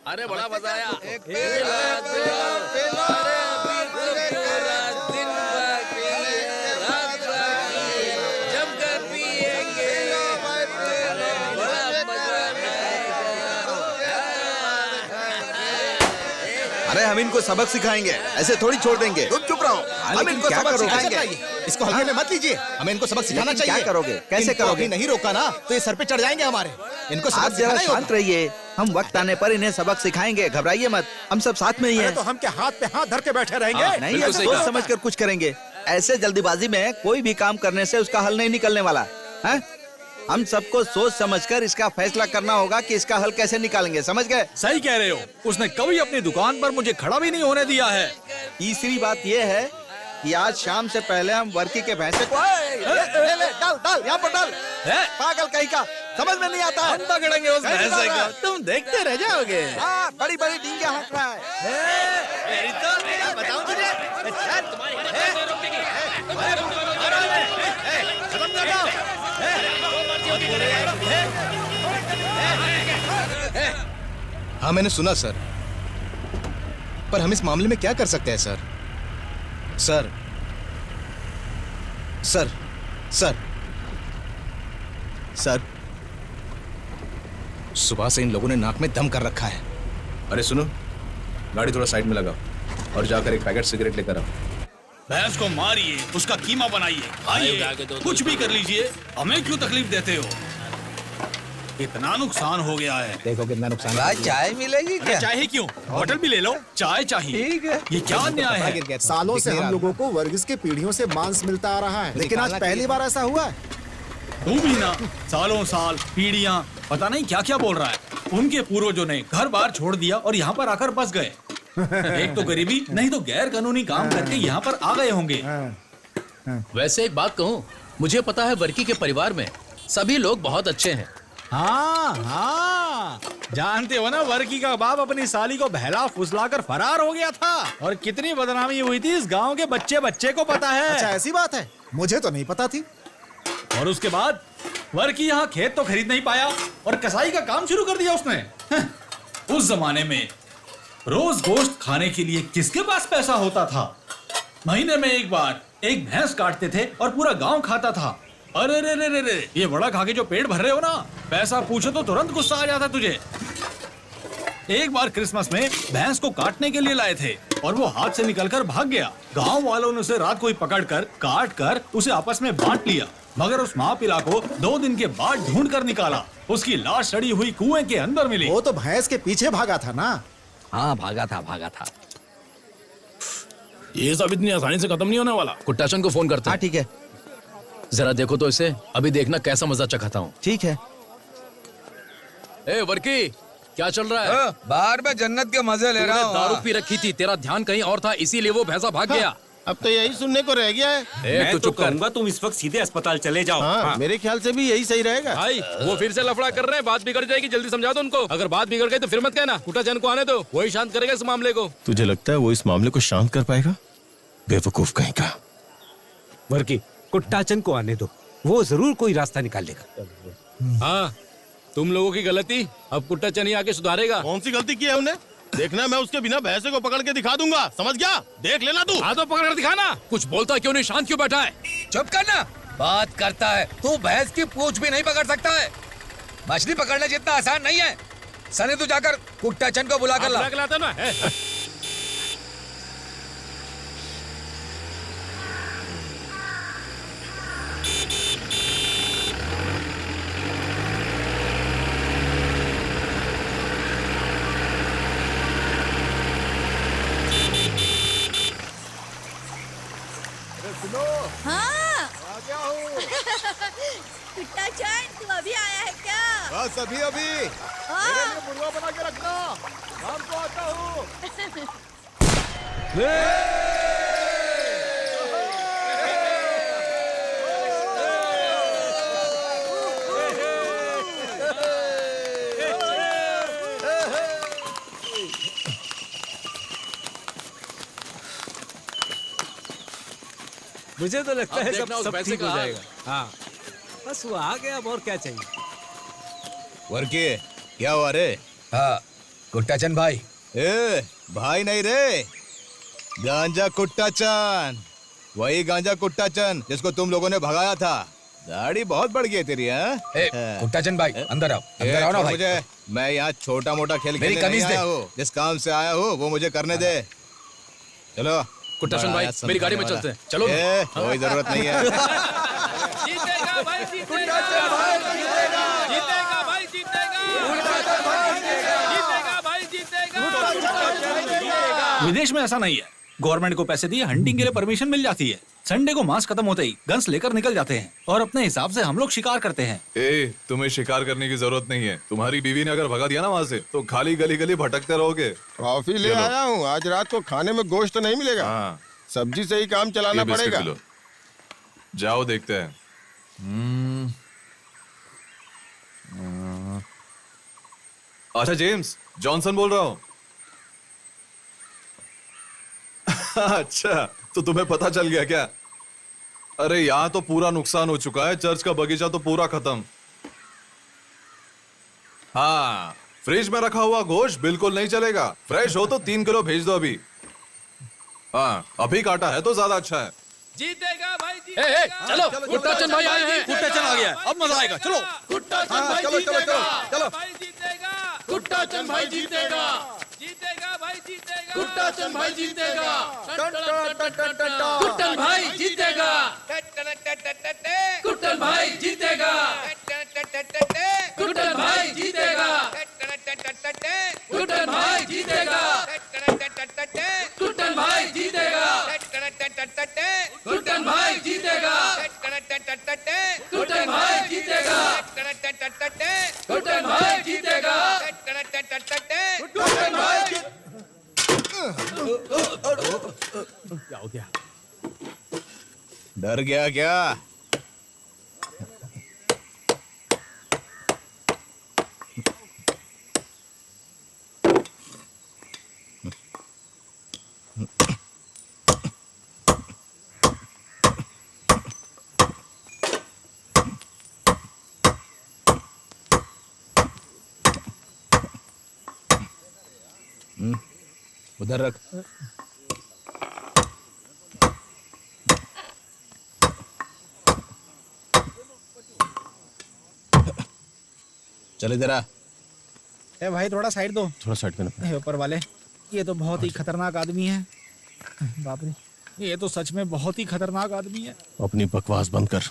Speaker 3: अरे बड़ा मजा आया।
Speaker 6: अरे हम इनको सबक सिखाएंगे, ऐसे थोड़ी छोड़ देंगे। तुम चुप रहो, हम इनको सबक सिखाएंगे।
Speaker 7: इसको हल्के में मत लीजिए, हमें इनको सबक सिखाना
Speaker 6: लेकिन
Speaker 7: चाहिए।
Speaker 6: क्या करोगे? कैसे
Speaker 7: इनको
Speaker 6: करोगे?
Speaker 7: अभी नहीं रोका ना तो ये सर पे चढ़ जाएंगे हमारे। इनको
Speaker 6: आप
Speaker 7: सबक
Speaker 6: जरा
Speaker 7: सिखाना ही
Speaker 6: शांत
Speaker 7: होगा।
Speaker 6: रहिए, हम वक्त आने पर इन्हें सबक सिखाएंगे, घबराइए मत, हम सब साथ में ही हैं।
Speaker 4: तो हम क्या हाथ पे हाथ धर के बैठे रहेंगे?
Speaker 6: नहीं,
Speaker 3: बिल्कुल
Speaker 6: हम
Speaker 3: सही
Speaker 6: सोच
Speaker 3: कहा।
Speaker 6: समझ कर कुछ करेंगे। ऐसे जल्दीबाजी में कोई भी काम करने से उसका हल नहीं निकलने वाला है। हम सबको सोच समझकर इसका फैसला करना होगा कि इसका हल कैसे निकालेंगे, समझ गए?
Speaker 12: सही कह रहे हो, उसने कभी अपनी दुकान पर मुझे खड़ा भी नहीं होने दिया है।
Speaker 6: तीसरी बात यह है कि आज शाम से पहले हम वर्की के भैंसे को ले, डाल यहाँ पर डाल। पागल कहीं का, समझ में नहीं आता है।
Speaker 12: पकड़ेंगे उस
Speaker 6: कहीं
Speaker 12: भैंसे
Speaker 6: डाल रहा
Speaker 12: को,
Speaker 6: है।
Speaker 12: तुम देखते रह जाओगे।
Speaker 6: हाँ, बड़ी बड़ी डींगे हाँक रहा है।
Speaker 12: बताऊं तुझे?
Speaker 7: हाँ मैंने सुना सर, पर हम इस मामले में क्या कर सकते हैं sir? Sir sir sir sir सुबह से इन लोगों ने नाक में दम कर रखा है।
Speaker 3: अरे सुनो, गाड़ी थोड़ा साइड में लगाओ और जाकर एक पैकेट सिगरेट लेकर आओ।
Speaker 12: भैंस को मारिए, उसका कीमा बनाइए, खाइए, कुछ भी कर लीजिए, हमें क्यों तकलीफ देते हो? इतना नुकसान हो गया है।
Speaker 7: देखो कितना नुकसान है।
Speaker 6: चाय मिलेगी क्या?
Speaker 12: चाय ही क्यों, होटल भी ले लो, चाय चाहिए।
Speaker 6: ठीक है।
Speaker 12: ये क्या अन्याय है?
Speaker 7: गिर गया था।
Speaker 4: सालों से
Speaker 7: दिख नहीं
Speaker 4: हम
Speaker 7: रहा।
Speaker 4: लोगों को वर्गीस के पीढ़ियों से मांस मिलता आ रहा है, लेकिन आज
Speaker 7: निकालना
Speaker 4: पहली
Speaker 7: चाहिए।
Speaker 4: बार ऐसा हुआ है।
Speaker 12: तू भी ना, सालों साल पीढ़ियां पता नहीं क्या क्या बोल रहा है। उनके पूर्वजों ने घर बार छोड़ दिया और यहाँ पर आकर बस गए। एक तो गरीबी, नहीं तो गैर कानूनी काम करके यहाँ पर आ गए होंगे।
Speaker 3: वैसे एक बात कहूँ, मुझे पता है वर्की के परिवार में सभी लोग बहुत अच्छे हैं।
Speaker 12: हाँ हाँ, जानते हो ना, वर्की का बाप अपनी साली को बहला फुसलाकर फरार हो गया था और कितनी बदनामी हुई थी इस गांव के बच्चे बच्चे को पता है।
Speaker 4: अच्छा ऐसी बात है, मुझे तो नहीं पता थी।
Speaker 12: और उसके बाद वर्की यहाँ खेत तो खरीद नहीं पाया और कसाई का काम शुरू कर दिया उसने। उस जमाने में रोज गोश्त खाने के लिए किसके पास पैसा होता था? महीने में एक बार एक भैंस काटते थे और पूरा गांव खाता था। अरे रे रे रे रे, ये बड़ा खा के जो पेट भर रहे हो ना, पैसा पूछो तो तुरंत गुस्सा आ जाता तुझे। एक बार क्रिसमस में भैंस को काटने के लिए लाए थे और वो हाथ से निकलकर भाग गया। गांव वालों ने उसे रात को ही पकड़कर काट कर उसे आपस में बांट लिया, मगर उस माँ पिला को 2 दिन के बाद ढूंढ कर निकाला। उसकी लाश सड़ी हुई कुएं के अंदर मिली।
Speaker 4: वो तो भैंस के पीछे भागा था ना।
Speaker 6: हाँ, भागा था।
Speaker 11: ये सब इतनी आसानी से खत्म नहीं होने वाला।
Speaker 3: कुट्टाचन को फोन करते
Speaker 6: हाँ
Speaker 3: हैं।
Speaker 6: ठीक है,
Speaker 3: जरा देखो तो इसे, अभी देखना कैसा मजा चखाता हूँ।
Speaker 6: ठीक है।
Speaker 3: ए वर्की, क्या चल रहा है?
Speaker 6: बाहर में जन्नत के मजे ले
Speaker 3: तूने दारू पी रखी थी, तेरा ध्यान कहीं और था, इसीलिए वो भैंसा भाग गया।
Speaker 4: अब तो यही सुनने को रह गया है।
Speaker 3: ए, तू चुप कर।
Speaker 11: तुम इस वक्त सीधे अस्पताल चले जाओ।
Speaker 4: हाँ, मेरे ख्याल से भी यही सही रहेगा।
Speaker 3: भाई वो फिर से लफड़ा कर रहे हैं, बात बिगड़ जाएगी, जल्दी समझा दो उनको। अगर बात बिगड़ गई तो फिर मत कहना, कुट्टाचन को आने दो, वही शांत करेगा इस मामले को।
Speaker 13: तुझे लगता है वो इस मामले को शांत कर पाएगा? बेवकूफ कहीं का।
Speaker 8: वर्की, कुट्टाचन को आने दो, वो जरूर कोई रास्ता निकाल लेगा।
Speaker 3: हाँ, तुम लोगों की गलती, अब कुट्टाचन ही आके सुधारेगा।
Speaker 13: कौन सी गलती की है उन्हें? देखना, मैं उसके बिना भैंसे को पकड़ के दिखा दूंगा, समझ गया? देख लेना तू।
Speaker 3: हाँ तो पकड़ कर दिखाना। कुछ बोलता क्यों नहीं, शांत क्यों बैठा है?
Speaker 12: चुप करना, बात करता है। तू भैंस की पूंछ भी नहीं पकड़ सकता है। मछली पकड़ना जितना आसान नहीं है। सने तू जाकर कुट्टाचन को बुला कर ला।
Speaker 3: लाता ना है।
Speaker 10: हाँ कुट्टाचन, तू अभी आया है क्या?
Speaker 4: बस अभी
Speaker 10: हाँ।
Speaker 4: मुर्गा बना के रखना, शाम को आता हूँ।
Speaker 8: मुझे तो लगता है
Speaker 3: देखना उस
Speaker 8: सब
Speaker 3: पैसे
Speaker 8: ठीक
Speaker 3: का
Speaker 8: हो
Speaker 3: हाल।
Speaker 8: जाएगा। हाँ, बस वो आ गया, अब और क्या चाहिए।
Speaker 7: वर्की क्या हुआ रे?
Speaker 8: हाँ,
Speaker 7: कुट्टाचन भाई। ए भाई नहीं रे, गांजा कुट्टाचन, वही गांजा कुट्टाचन जिसको तुम लोगों ने भगाया था। दाढ़ी बहुत बढ़ गई है तेरी।
Speaker 3: कुट्टाचन भाई अंदर आओ ना भाई।
Speaker 7: मुझे, मैं यहाँ छोटा मोटा खेल
Speaker 3: मेरी
Speaker 7: खेलने
Speaker 3: कमीज
Speaker 7: नहीं
Speaker 3: दे।
Speaker 7: आया हूँ। जिस काम से आया हूँ वो मुझे करने दे। चलो
Speaker 3: कुट्टाचन भाई मेरी गाड़ी में चलते हैं, चलो।
Speaker 7: कोई जरूरत नहीं है।
Speaker 9: जीतेगा भाई, जीतेगा भाई, जीतेगा, जीतेगा भाई, जीतेगा, जीतेगा भाई, जीतेगा।
Speaker 12: विदेश में ऐसा नहीं है, गवर्नमेंट को पैसे दिए हंटिंग के लिए परमिशन मिल जाती है। संडे को मांस खत्म होते ही गन्स लेकर निकल जाते हैं और अपने हिसाब से हम लोग शिकार करते हैं।
Speaker 5: ए, तुम्हें शिकार करने की जरूरत नहीं है। तुम्हारी बीवी ने अगर भगा दिया ना वहाँ से, तो खाली गली गली भटकते रहोगे।
Speaker 13: कॉफी ले आया हूँ, आज रात को खाने में गोश्त तो नहीं मिलेगा।
Speaker 5: हाँ,
Speaker 13: सब्जी से ही काम चलाना
Speaker 5: ये बिस्किट
Speaker 13: पड़ेगा।
Speaker 5: लो। जाओ देखते हैं। अच्छा जेम्स, जॉनसन बोल रहा हूँ। अच्छा, तो तुम्हें पता चल गया क्या? अरे यहाँ तो पूरा नुकसान हो चुका है, चर्च का बगीचा तो पूरा खत्म। हाँ, फ्रिज में रखा हुआ गोश्त बिल्कुल नहीं चलेगा। फ्रेश हो तो 3 किलो भेज दो अभी। हाँ, अभी काटा है तो ज्यादा अच्छा है।
Speaker 9: जीतेगा भाई,
Speaker 3: ए,
Speaker 9: जीतेगा।
Speaker 3: चलो कुट्टाचन भाई आए हैं।
Speaker 12: कुट्टाचन आ गया है, अब मजा आएगा। चलो
Speaker 9: कुट्टाचन भाई जीतेगा, भाई जीतेगा,
Speaker 3: कुट्टाचन भाई जीतेगा,
Speaker 9: जीतेगा भाई, जीतेगा,
Speaker 3: कुट्टाचन भाई जीतेगा,
Speaker 9: कुट्टन भाई जीतेगा, कुट्टन भाई जीतेगा, कुट्टन भाई जीतेगा, कुट्टन भाई जीतेगा, कुट्टन भाई जीतेगा, कुट्टन भाई जीतेगा, कुट्टन भाई जीतेगा, कुट्टन भाई जीतेगा, कुट्टन भाई।
Speaker 7: क्या हो गया? डर गया क्या? उधर रख। चल इधर आ।
Speaker 6: ए भाई थोड़ा साइड दो।
Speaker 13: थोड़ा साइड में।
Speaker 6: ऊपर वाले, ये तो बहुत ही खतरनाक आदमी है। बाप रे, ये तो सच में बहुत ही खतरनाक आदमी है।
Speaker 13: अपनी बकवास बंद कर।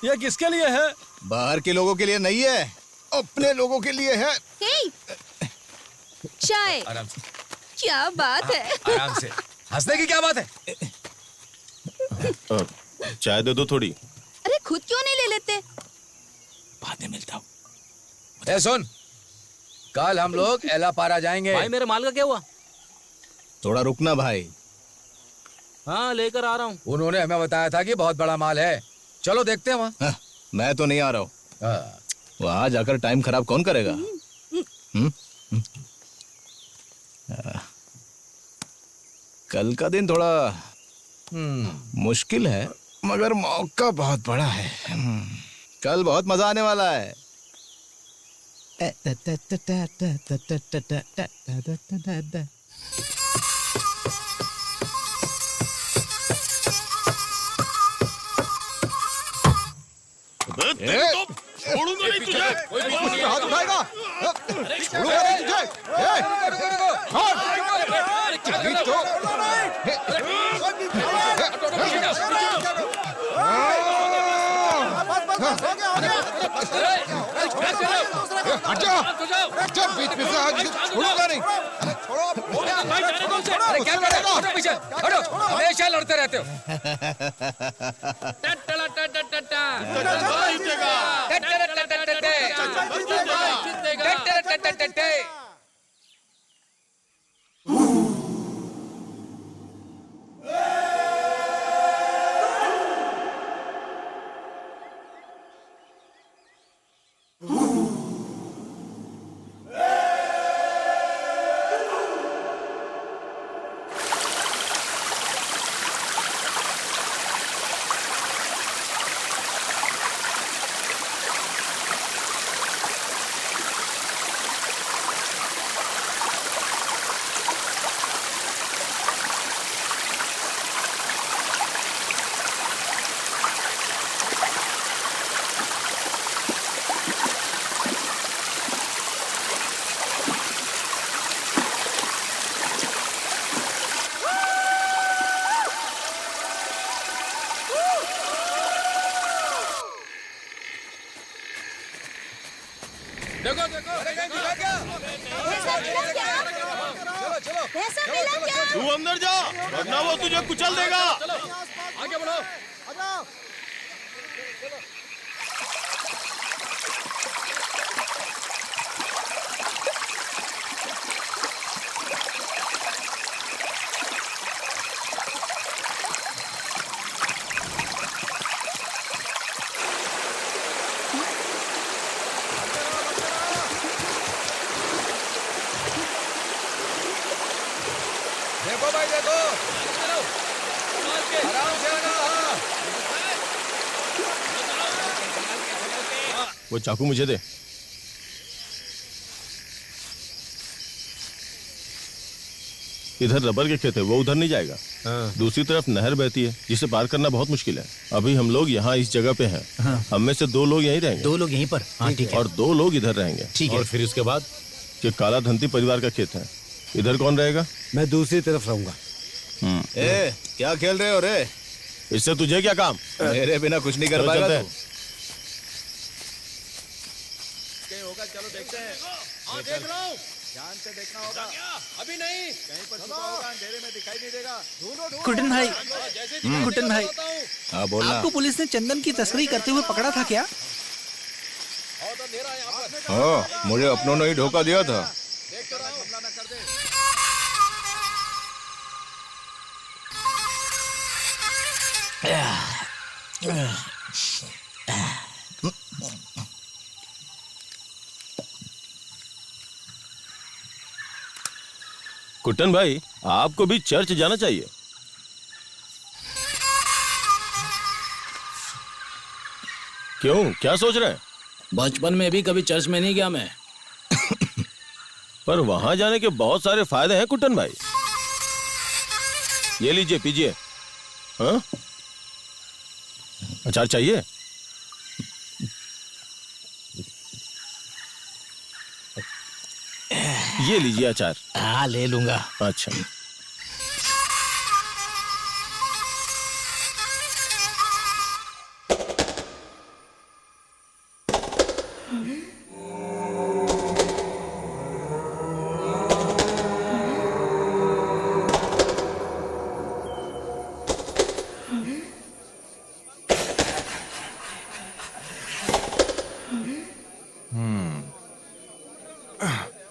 Speaker 12: ये किसके लिए है?
Speaker 7: बाहर के लोगों के लिए नहीं है, अपने लोगों के लिए है।
Speaker 10: चाय।
Speaker 3: आराम से,
Speaker 10: क्या बात है?
Speaker 3: आराम से। हंसने की क्या बात है?
Speaker 13: चाय दे दो थोड़ी।
Speaker 10: अरे खुद क्यों नहीं ले लेते?
Speaker 3: बाद में मिलता हूँ। सुन, कल हम लोग एलापारा जाएंगे।
Speaker 9: भाई मेरे माल का क्या हुआ?
Speaker 7: थोड़ा रुकना भाई।
Speaker 9: हाँ लेकर आ रहा हूँ।
Speaker 3: उन्होंने हमें बताया था कि बहुत बड़ा माल है। चलो देखते हैं वहाँ।
Speaker 7: मैं तो नहीं आ रहा हूँ। वहां जाकर टाइम खराब कौन करेगा? कल का दिन थोड़ा मुश्किल है, मगर मौका बहुत बड़ा है। कल बहुत मजा आने वाला है।
Speaker 13: छोड़ूंगा नहीं तुझे।
Speaker 7: हाथ उठाएगा? छोड़ूंगा नहीं तुझे। अभी तो अच्छा बीच में से छोड़ूंगा नहीं।
Speaker 3: अरे क्या कर रहे हो? हटो पीछे, हटो। हमेशा लड़ते रहते हो।
Speaker 9: टट्टा
Speaker 13: वरना वो तुझे कुचल देगा।
Speaker 3: आगे बढ़ो।
Speaker 6: देखो भाई देखो, आराम से आना।
Speaker 13: वो चाकू मुझे दे। इधर रबर के खेत है, वो उधर नहीं जाएगा। दूसरी तरफ नहर बहती है जिसे पार करना बहुत मुश्किल है। अभी हम लोग यहाँ इस जगह पे हैं। हम में से 2 लोग यहीं रहेंगे।
Speaker 3: 2 लोग यहीं पर? हाँ ठीक है।
Speaker 13: और 2 लोग इधर रहेंगे।
Speaker 3: ठीक है।
Speaker 13: और फिर उसके बाद कि काला धंती परिवार का खेत है, इधर कौन रहेगा?
Speaker 4: मैं दूसरी तरफ रहूंगा।
Speaker 7: ए, क्या खेल रहे हो रे?
Speaker 13: इससे तुझे क्या काम?
Speaker 7: मेरे बिना कुछ नहीं कर पाएगा तू।
Speaker 6: होगा, चलो देखते हैं। हाँ देख रहा हूँ, ध्यान से देखना होगा। अभी नहीं, कहीं पर छुपा होगा, अंधेरे में दिखाई नहीं देगा। ढूंढो।
Speaker 14: कुटन भाई, कुटन भाई,
Speaker 7: हाँ बोलना।
Speaker 14: आपको पुलिस ने चंदन की तस्करी करते हुए पकड़ा था क्या?
Speaker 7: हाँ, मुझे अपनों ने ही धोखा दिया था।
Speaker 6: हमला न कर दे।
Speaker 13: कुट्टन भाई, आपको भी चर्च जाना चाहिए। क्यों, क्या सोच रहे हैं?
Speaker 3: बचपन में भी कभी चर्च में नहीं गया मैं।
Speaker 13: पर वहां जाने के बहुत सारे फायदे हैं कुट्टन भाई। ये लीजिए, पीजिए। हाँ? अचार चाहिए? ये लीजिए अचार।
Speaker 3: हाँ ले लूंगा।
Speaker 13: अच्छा।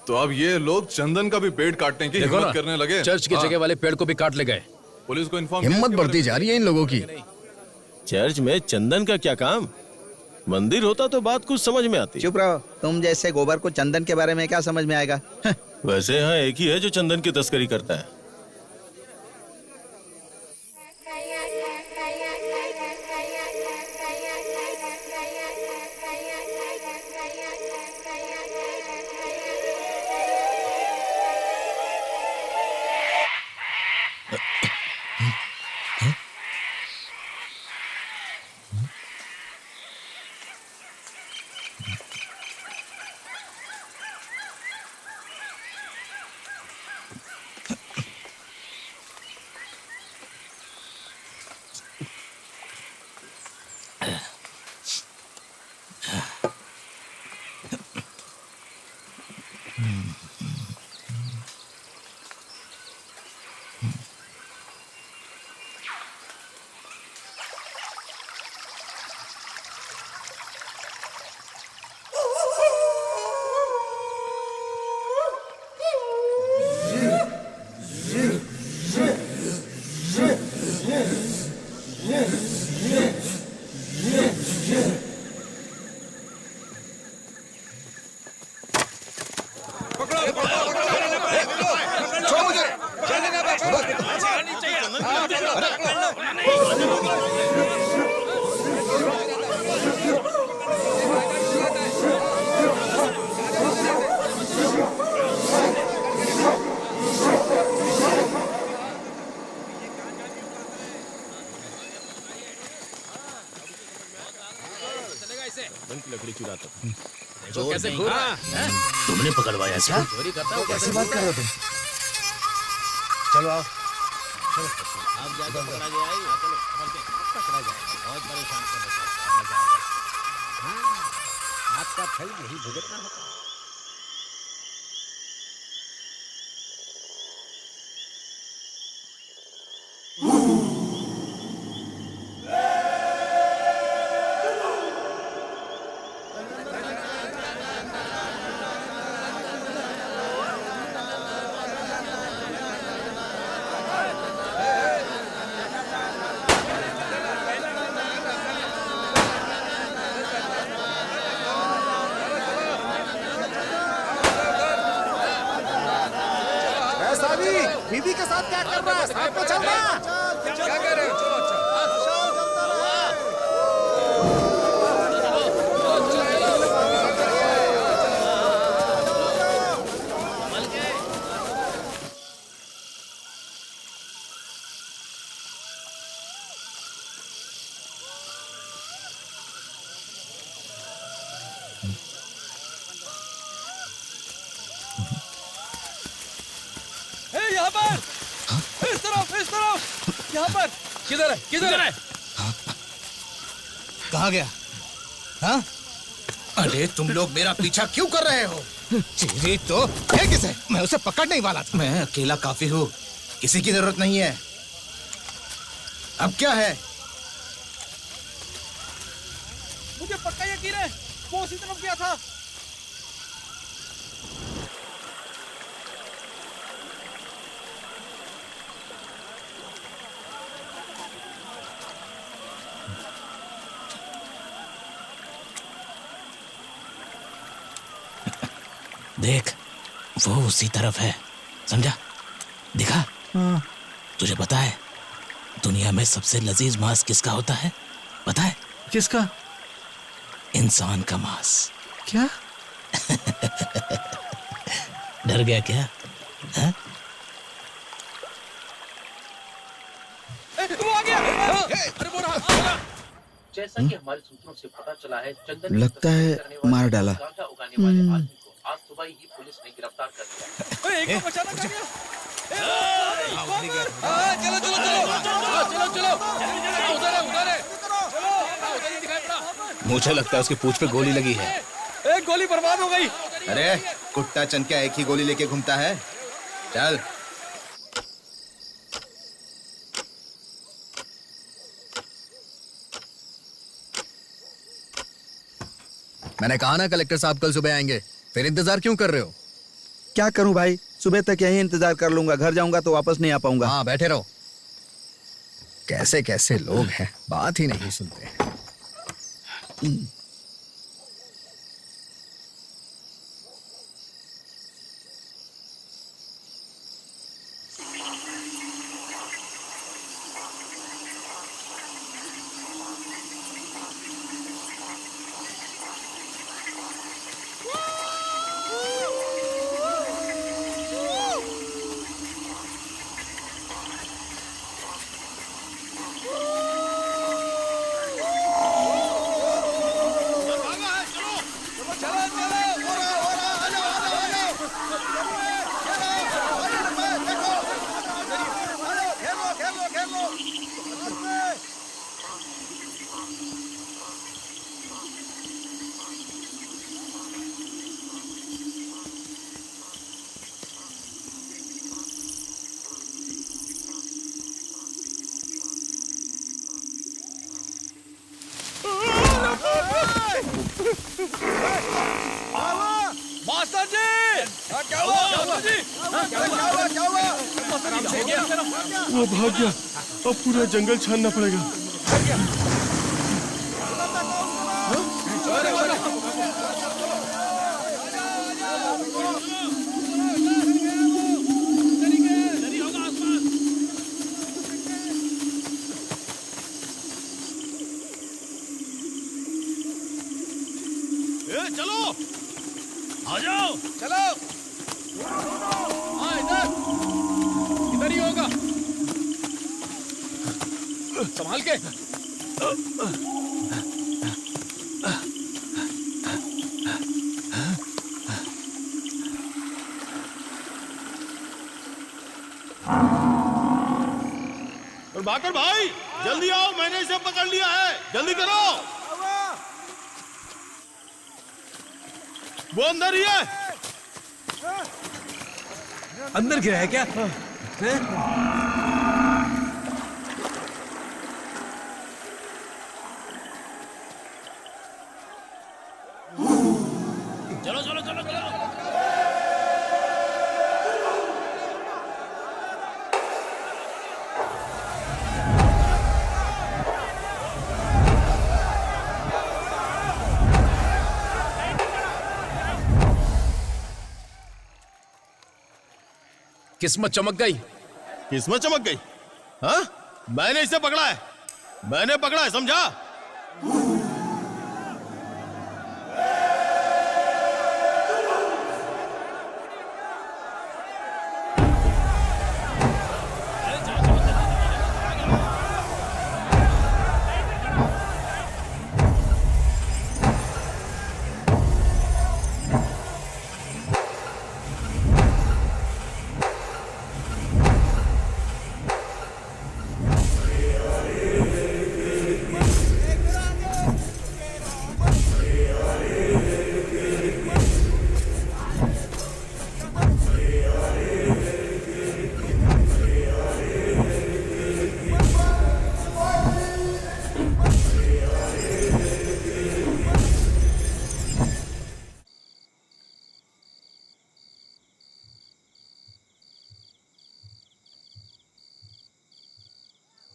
Speaker 5: तो अब ये लोग चंदन का भी पेड़ काटने की हिम्मत करने लगे।
Speaker 3: चर्च की जगह वाले पेड़ को भी काट ले गए।
Speaker 5: पुलिस को इन्फॉर्म।
Speaker 7: हिम्मत बढ़ती जा रही है इन लोगों की।
Speaker 13: चर्च में चंदन का क्या काम? मंदिर होता तो बात कुछ समझ में आती।
Speaker 6: चुप रहो, तुम जैसे गोबर को चंदन के बारे में क्या समझ में आएगा?
Speaker 13: वैसे यहाँ एक ही है जो चंदन की तस्करी करता है। लकड़ी चुराता
Speaker 3: देखो कैसे घूर रहा है।
Speaker 13: तुमने पकड़वाया इसको?
Speaker 3: चोरी करता हो
Speaker 6: कैसी बात कर रहे हो तुम? चलो आओ।
Speaker 3: आप जाकर पकड़ा गया है। चलो पकड़ा जाए। बहुत परेशान कर रहा है। हाँ, आपका फल यही भुगतना होता है।
Speaker 4: बीबी के साथ क्या कर रहा है? साथ में चल रहा।
Speaker 3: क्या कह रहे हो? चलो अच्छा।
Speaker 12: यहाँ पर इस तरफ यहाँ पर
Speaker 3: किधर है?
Speaker 7: कहाँ गया? हाँ? अरे तुम लोग मेरा पीछा क्यों कर रहे हो? चीरी तो है किसे? मैं उसे पकड़ने ही वाला था। मैं अकेला काफी हूँ, किसी की जरूरत नहीं है। अब क्या है?
Speaker 12: मुझे पक्का यकीन है वो उसी तरफ गया था।
Speaker 15: देख, वो उसी तरफ है, समझा? दिखा? तुझे पता है दुनिया में सबसे लजीज मांस किसका होता है? पता है?
Speaker 14: किसका?
Speaker 15: इंसान का मांस।
Speaker 14: क्या?
Speaker 15: डर गया क्या? हा?
Speaker 12: वो आ गया।
Speaker 9: अरे वो रहा। जैसा कि हमारे सूत्रों से पता चला है, चंदन
Speaker 6: लगता है मार डाला।
Speaker 9: गांजा उगाने वाले आदमी को आज सुबह ही पुलिस ने गिरफ्तार कर लिया।
Speaker 12: एक को बचाना कर दिया।
Speaker 3: चलो चलो चलो चलो चलो उधर है उधर है। उधर ही दिखाई पड़ा।
Speaker 7: मुझे लगता है उसकी पूंछ पे गोली लगी है।
Speaker 12: एक गोली बर्बाद हो गई।
Speaker 7: अरे कुट्टा चंद क्या एक ही गोली लेके घूमता है? चल।
Speaker 6: मैंने कहा ना कलेक्टर साहब कल सुबह आएंगे, फिर इंतजार क्यों कर रहे हो?
Speaker 16: क्या करूं भाई, सुबह तक यही इंतजार कर लूंगा, घर जाऊंगा तो वापस नहीं आ पाऊंगा।
Speaker 6: हाँ बैठे रहो। कैसे कैसे लोग हैं, बात ही नहीं सुनते।
Speaker 12: मास्टर जी, क्या हुआ? मास्टर जी, क्या हुआ?
Speaker 13: वो भाग गया, अब पूरा जंगल छानना पड़ेगा।
Speaker 3: चलो आ जाओ, चलो। हाँ इधर ही होगा, संभाल के।
Speaker 13: प्रभाकर भाई जल्दी आओ, मैंने इसे पकड़ लिया है, जल्दी करो। वो अंदर ही है।
Speaker 8: अंदर गिरा है क्या?
Speaker 3: चलो चलो चलो चलो। किस्मत चमक गई,
Speaker 13: किस्मत चमक गई। हाँ, मैंने इसे पकड़ा है, मैंने पकड़ा है, समझा?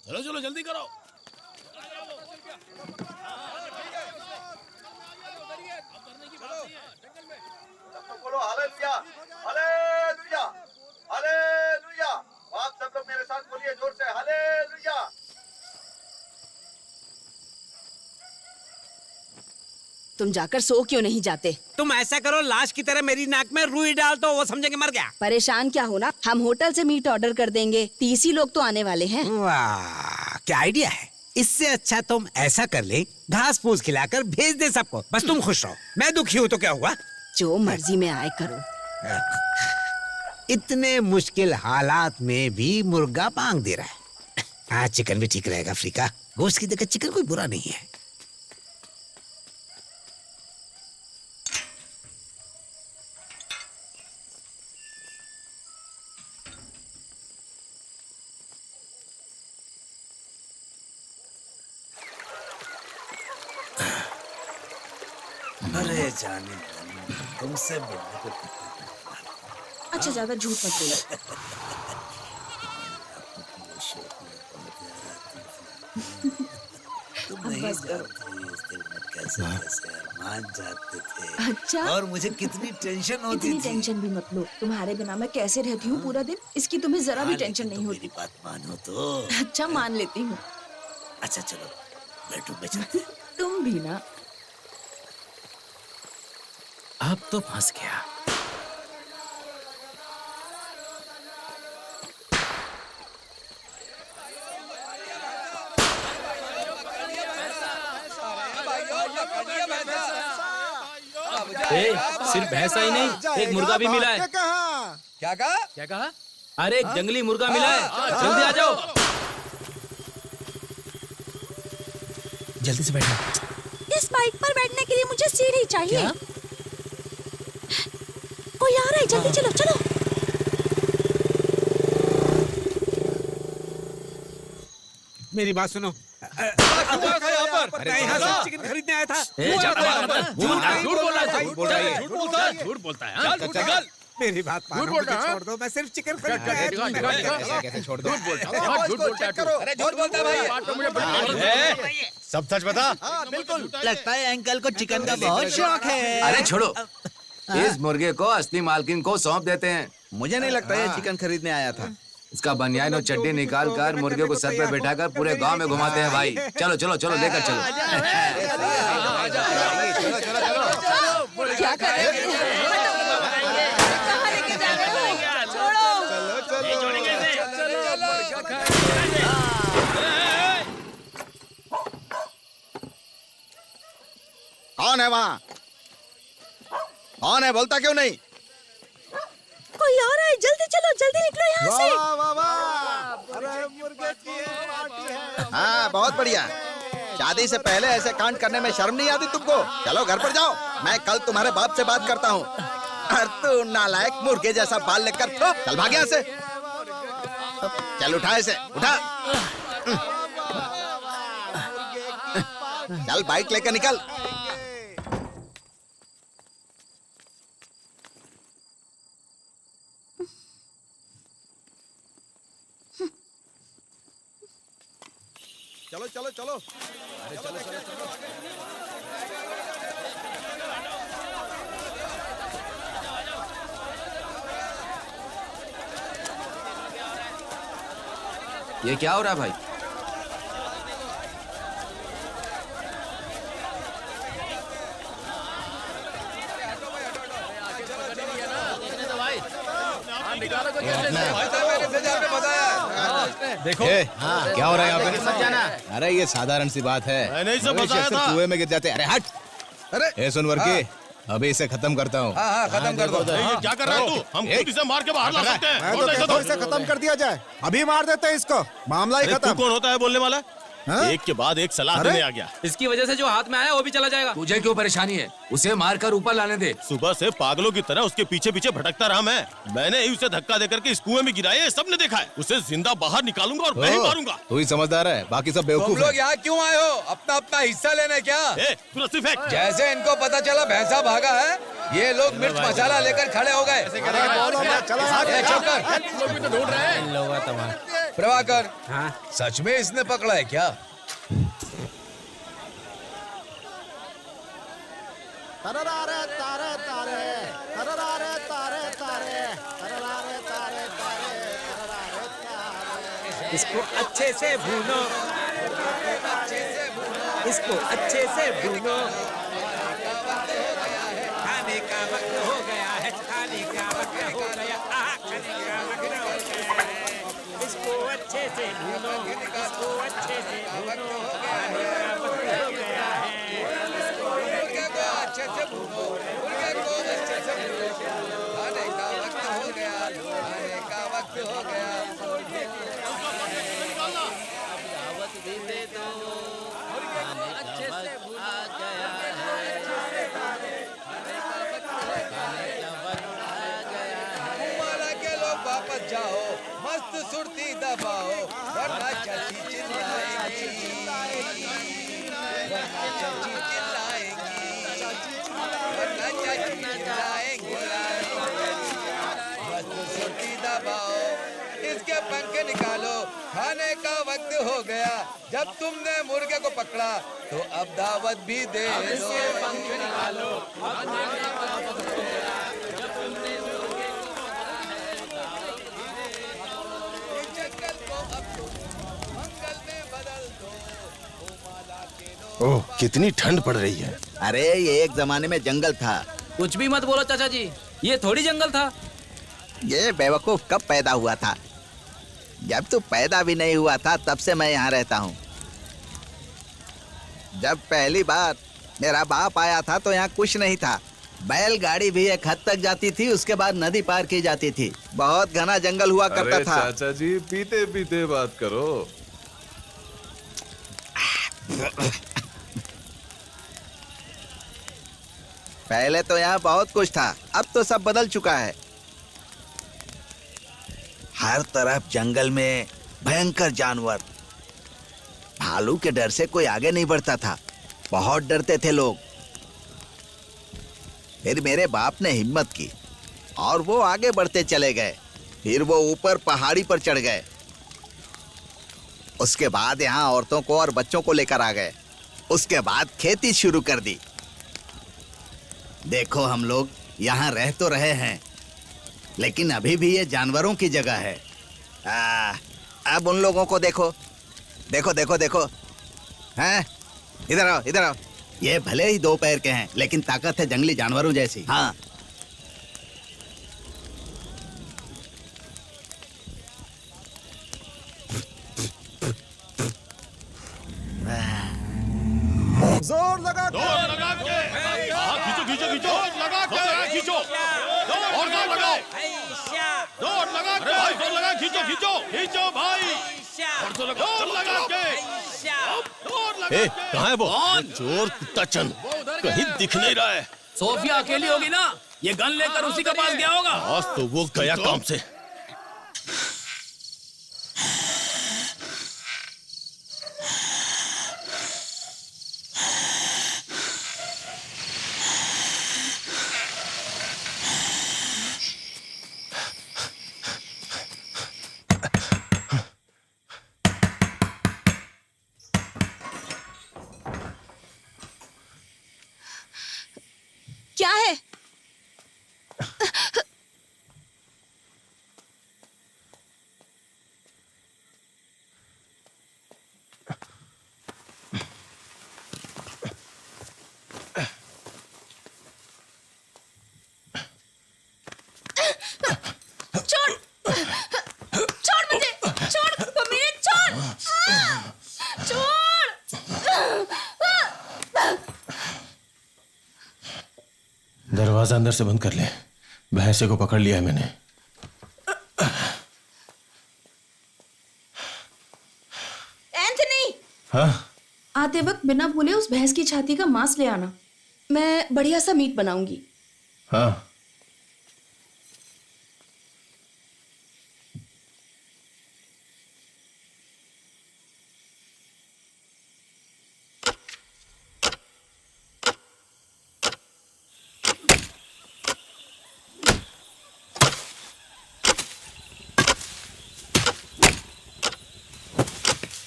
Speaker 13: चलो चलो जल्दी करो।
Speaker 6: बोलो हालेलुया, हालेलुया, हालेलुया। आप सब लोग मेरे साथ बोलिए जोर से हालेलुया।
Speaker 1: तुम जाकर सो क्यों नहीं जाते?
Speaker 8: तुम ऐसा करो, लाश की तरह मेरी नाक में रुई डाल दो, वो समझेंगे मर गया।
Speaker 1: परेशान क्या होना, हम होटल से मीट ऑर्डर कर देंगे, 30 ही लोग तो आने वाले हैं।
Speaker 8: वाह, क्या आइडिया है। इससे अच्छा तुम ऐसा कर ले, घास फूस खिलाकर भेज दे सबको, बस तुम खुश रहो। मैं दुखी हूँ तो क्या हुआ?
Speaker 1: जो मर्जी में आए करो।
Speaker 8: इतने मुश्किल हालात में भी मुर्गा पांग दे रहा है। हाँ, चिकन भी ठीक रहेगा। अफ्रीका गोश्त की जगह चिकन कोई बुरा नहीं है।
Speaker 15: अरे जाने तुमसे मिलने को
Speaker 1: अच्छा, ज्यादा झूठ मत बोलो।
Speaker 15: तुम नहीं जानती इस दिल में कैसे कैसे अरमान जाते थे।
Speaker 1: अच्छा,
Speaker 15: और मुझे कितनी टेंशन होती
Speaker 1: इतनी
Speaker 15: थी।
Speaker 1: टेंशन भी मत लो, तुम्हारे बिना मैं कैसे रहती हूँ पूरा दिन, इसकी तुम्हें जरा भी टेंशन नहीं होती।
Speaker 15: मेरी बात मानो तो।
Speaker 1: अच्छा, मान लेती हूँ।
Speaker 15: अच्छा चलो बेडरूम में चलते हैं।
Speaker 1: तुम भी ना।
Speaker 15: अब तो फंस गया।
Speaker 3: सिर्फ भैंसा ही नहीं, एक मुर्गा भी मिला है।
Speaker 6: क्या कहा?
Speaker 3: क्या कहा? अरे एक जंगली मुर्गा मिला है, जल्दी आ जाओ।
Speaker 15: जल्दी से बैठो।
Speaker 10: इस बाइक पर बैठने के लिए मुझे सीढ़ी चाहिए। क्या? कोई आ रहा है, जल्दी चलो चलो।
Speaker 4: मेरी बात सुनो।
Speaker 6: अरे
Speaker 4: यहाँ से चिकन खरीदने आया था।
Speaker 3: झूठ बोलता है।
Speaker 4: मेरी बात मानो, मुझे छोड़ दो, मैं सिर्फ चिकन खरीदने आया था।
Speaker 3: कैसे छोड़ दो? झूठ बोलता है।
Speaker 6: झूठ बोलता है भाई।
Speaker 13: सब सच बता।
Speaker 6: बिल्कुल।
Speaker 14: लगता है अंकल को चिकन का बहुत शौक है।
Speaker 2: अरे छोड़ो, इस मुर्गे को असली मालकिन को सौंप देते हैं।
Speaker 16: मुझे नहीं लगता ये चिकन खरीदने आया था।
Speaker 2: इसका बनियान और चड्डी निकाल कर मुर्गे को सर पे बैठाकर पूरे गांव में घुमाते हैं भाई। चलो चलो चलो लेकर चलो।
Speaker 1: क्या कर रहे हो? कहाँ लेके जा रहे हो? छोड़ो।
Speaker 6: कौन है वहाँ? कौन है? बोलता क्यों नहीं?
Speaker 10: कोई आ रहा है, जल्दी चलो, जल्दी निकलो यहाँ से।
Speaker 6: वाह वाह वाह! अरे मुर्गे की पार्टी है। हाँ, बहुत बढ़िया। शादी से पहले ऐसे कांड करने में शर्म नहीं आती तुमको? चलो घर पर जाओ, मैं कल तुम्हारे बाप से बात करता हूँ। अरे तू नालायक, मुर्गे जैसा बाल लेकर चल भाग यहाँ से। चल उठा इसे, उठा। चल बाइक लेकर निकल। चलो चलो चलो। अरे चलो चलो चलो।
Speaker 2: ये क्या हो रहा है भाई?
Speaker 7: देखो क्या हो रहा है यहाँ पे?
Speaker 6: मत जाना।
Speaker 7: अरे ये साधारण सी बात है।
Speaker 13: मैंने इसे
Speaker 7: हमेशा
Speaker 13: बताया
Speaker 7: अक्सर
Speaker 13: था।
Speaker 7: कुएं में गिर जाते हैं। अरे हट।
Speaker 6: अरे
Speaker 7: ए सुन वर्की, अभी इसे खत्म करता हूँ।
Speaker 6: हाँ खत्म कर दो।
Speaker 13: ये क्या कर रहा है तू? हम खुद इसे मार के बाहर ला सकते हैं।
Speaker 4: मैं तो कहता हूँ इसे खत्म कर दिया जाए। अभी मार देते हैं इसको, मामला ही
Speaker 13: अरे तू
Speaker 4: खत्म।
Speaker 13: कौन होता है बोलने वाला? एक के बाद एक सलाह
Speaker 4: अरे?
Speaker 13: देने आ गया।
Speaker 3: इसकी वजह से जो हाथ में आया वो भी चला जाएगा।
Speaker 2: तुझे क्यों परेशानी है? उसे मारकर ऊपर लाने दे।
Speaker 13: सुबह से पागलों की तरह उसके पीछे पीछे भटकता रहा मैं। मैंने ही उसे धक्का देकर के इस कुएं में गिराया, सबने देखा है। उसे जिंदा बाहर निकालूंगा और मैं ही मारूंगा।
Speaker 7: तू ही समझदार है, बाकी सब
Speaker 6: तुम
Speaker 7: बेवकूफ
Speaker 6: लोग
Speaker 7: हैं।
Speaker 6: यहाँ क्यों आए हो? अपना अपना हिस्सा लेने क्या?
Speaker 13: तू रस्सी फेंक।
Speaker 6: जैसे इनको पता चला भैंसा भागा है, ये लोग मिर्च मसाला लेकर खड़े हो गए। प्रभाकर, सच में इसने पकड़ा है क्या?
Speaker 4: तररारे तारे तारे, तररारे तारे तारे, तररारे तारे तारे, तररारे तारे।
Speaker 8: इसको अच्छे से भूनो, इसको अच्छे से भूनो। खाने का वक्त हो गया है, खाने का वक्त हो गया, खाने का वक्त हो गया है। इसको अच्छे से भूनो, इसको अच्छे से भूनो, खाने का वक्त हो गया है।
Speaker 6: अच्छे से भूनो, मुर्गे को अच्छे से भूनो, खाने का वक्त हो गया, खाने का वक्त हो गया।
Speaker 15: दावत भी दे दो, अच्छे से भूना गया है,
Speaker 6: मुमारा के लोग वापस जाओ, मस्त सुरती दबाओ, वरना चाची चिल्लाएगी, वरना चाची चिल्लाएगी, वरना चाची चिल्लाएगी। मस्त सुरती दबाओ, इसके पंख निकालो, खाने का वक्त हो गया। जब तुमने मुर्गे को पकड़ा तो अब दावत भी दे दो। पंख निकालो,
Speaker 13: ओह, कितनी ठंड पड़ रही है।
Speaker 6: अरे ये एक जमाने में जंगल था।
Speaker 3: कुछ भी मत बोलो चाचा जी, ये थोड़ी जंगल था।
Speaker 6: ये बेवकूफ कब पैदा हुआ था? जब तू पैदा भी नहीं हुआ था तब से मैं यहाँ रहता हूँ। जब पहली बार मेरा बाप आया था तो यहाँ कुछ नहीं था। बैलगाड़ी भी एक हद तक जाती थी, उसके बाद नदी पार की जाती थी। बहुत घना जंगल हुआ करता था।
Speaker 5: चाचा जी पीते पीते बात करो।
Speaker 6: पहले तो यहाँ बहुत कुछ था, अब तो सब बदल चुका है। हर तरफ जंगल में भयंकर जानवर। भालू के डर से कोई आगे नहीं बढ़ता था, बहुत डरते थे लोग। फिर मेरे बाप ने हिम्मत की और वो आगे बढ़ते चले गए। फिर वो ऊपर पहाड़ी पर चढ़ गए। उसके बाद यहाँ औरतों को और बच्चों को लेकर आ गए। उसके बाद खेती शुरू कर दी। देखो हम लोग यहाँ रह तो रहे हैं, लेकिन अभी भी ये जानवरों की जगह है। अब उन लोगों को देखो, देखो देखो देखो, हैं? इधर आओ, इधर आओ। ये भले ही दो पैर के हैं, लेकिन ताकत है जंगली जानवरों जैसी। हाँ,
Speaker 4: जोर लगा के,
Speaker 13: खींचो खींचो खींचो, लगा के खींचो, और जोर लगाओ, जोर लगा के, भाई जोर लगा, खींचो खींचो खींचो भाई, और जोर लगा के, ए कहाँ है वो? चोर कुत्ता चंद कहीं दिख नहीं रहा है।
Speaker 3: सोफिया अकेली होगी ना, ये गन लेकर उसी के पास गया होगा।
Speaker 13: आज तो वो गया काम से।
Speaker 10: क्या है?
Speaker 13: दरवाजा अंदर से बंद कर ले। भैंसे को पकड़ लिया है मैंने।
Speaker 1: एंथनी,
Speaker 13: हाँ?
Speaker 1: आते वक्त बिना भूले उस भैंस की छाती का मांस ले आना। मैं बढ़िया सा मीट बनाऊंगी।
Speaker 13: हाँ।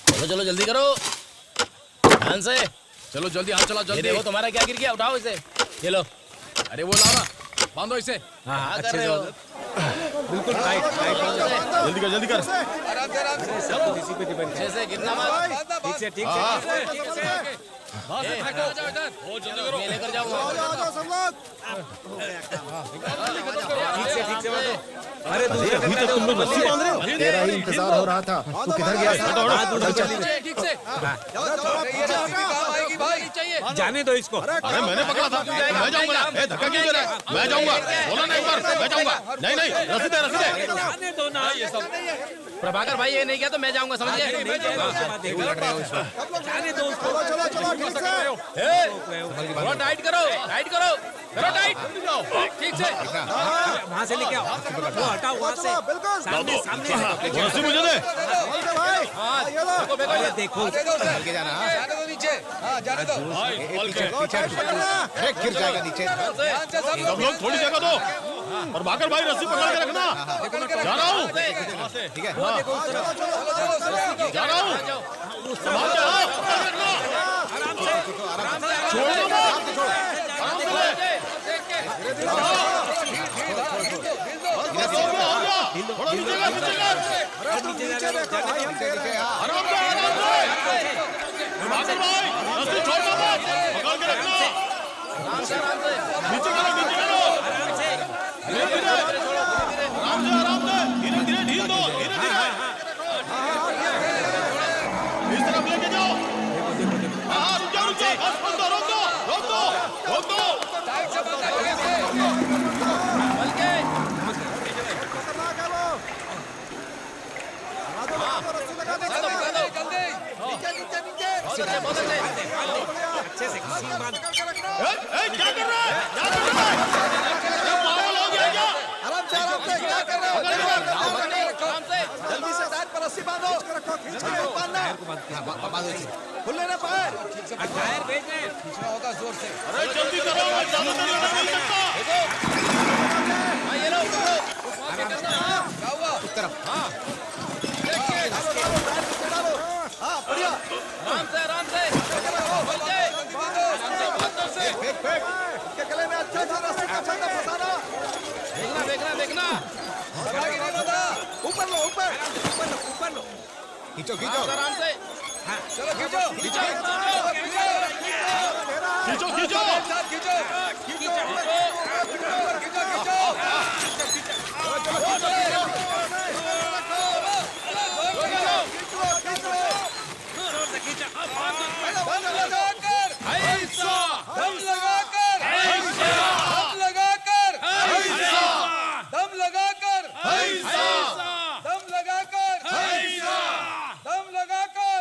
Speaker 15: चलो चलो जल्दी करो, ध्यान से।
Speaker 3: चलो जल्दी, हाथ चलाओ
Speaker 15: ये
Speaker 3: जल्दी।
Speaker 15: देखो तुम्हारा क्या गिर गया, उठाओ इसे। ये लो।
Speaker 3: अरे वो लाओ ना, बांधो इसे।
Speaker 15: हाँ, अच्छे से हो।
Speaker 4: बिल्कुल टाइट टाइट।
Speaker 13: जल्दी कर जल्दी कर।
Speaker 15: अच्छे से गिरना मत।
Speaker 4: ठीक से ठीक
Speaker 3: हाँ।
Speaker 4: से।
Speaker 15: ये लेकर जाओ।
Speaker 4: ठीक से अरे अभी तक तुम लोग रस्सी बांध रहे हो?
Speaker 6: तेरा ही इंतजार हो रहा था। तू किधर गया था?
Speaker 3: ठीक से।
Speaker 4: जाने दो इसको।
Speaker 13: अरे मैंने पकड़ा था। मैं जाऊंगा ना। ए, धक्का क्यों दे रहा है? मैं जाऊंगा। बोला ना एक बार, मैं जाऊंगा। नहीं नहीं, रस्सी दे रस्सी दे।
Speaker 4: जाने दो ना ये सब।
Speaker 15: प्रभाकर भाई ये नहीं किया तो मैं जाऊंगा, समझ गए?
Speaker 4: जाने दो उसको।
Speaker 15: थोड़ा टाइट करो, टाइट करो, करो टाइट। ठीक से।
Speaker 4: वहाँ से लेके आओ। वो हटाओ वहाँ से। सामने सामने।
Speaker 13: वो रस्सी मुझे दे।
Speaker 4: अरे देखो।
Speaker 6: गिर जाएगा नीचे।
Speaker 13: सब लोग थोड़ी जगह दो। और भाकर भाई रस्सी पकड़ के रखना। जा रहा हूँ।
Speaker 6: ठीक है।
Speaker 13: जा रहा हूँ। संभाल के आओ, पकड़ के रखना। छोड़ो मत। आराम से ले। हो गया। थोड़ा नीचे कर, नीचे कर। आराम से। भाकर भाई रस्सी छोड़ना मत, पकड़ के रखना। नीचे करो, नीचे करो। धीरे धीरे, आराम से, धीरे धीरे ढील दो, धीरे धीरे। इस तरफ लेके जाओ। हाँ, रुक जाओ, रुक जाओ। बस रोक दो, रोक दो, रोक दो, रोक दो।
Speaker 4: अच्छे से
Speaker 13: क्या कर रहा है? क्या कर रहा है? पागल हो गया क्या?
Speaker 6: आराम से क्या कर रहे हो? जल्दी से टायर पर रस्सी बांधो। बांधो इसे। खुले ना पैर।
Speaker 4: टायर भेज रहे।
Speaker 6: खींचना होगा जोर से।
Speaker 13: अरे जल्दी करो, मैं ज्यादा देर लगा नहीं सकता।
Speaker 15: ये लो,
Speaker 6: क्या हुआ? उस तरफ। हाँ, बढ़िया।
Speaker 15: आराम से, आराम से।
Speaker 6: फेंक फेंक। इसके गले में अच्छे से रस्सी का छंदा फंसाना।
Speaker 15: देखना, देखना, देखना।
Speaker 6: ऊपर लो, ऊपर लो। खींचो खींचो।
Speaker 15: आराम से।
Speaker 6: चलो खींचो खींचो
Speaker 13: खींचो खींचो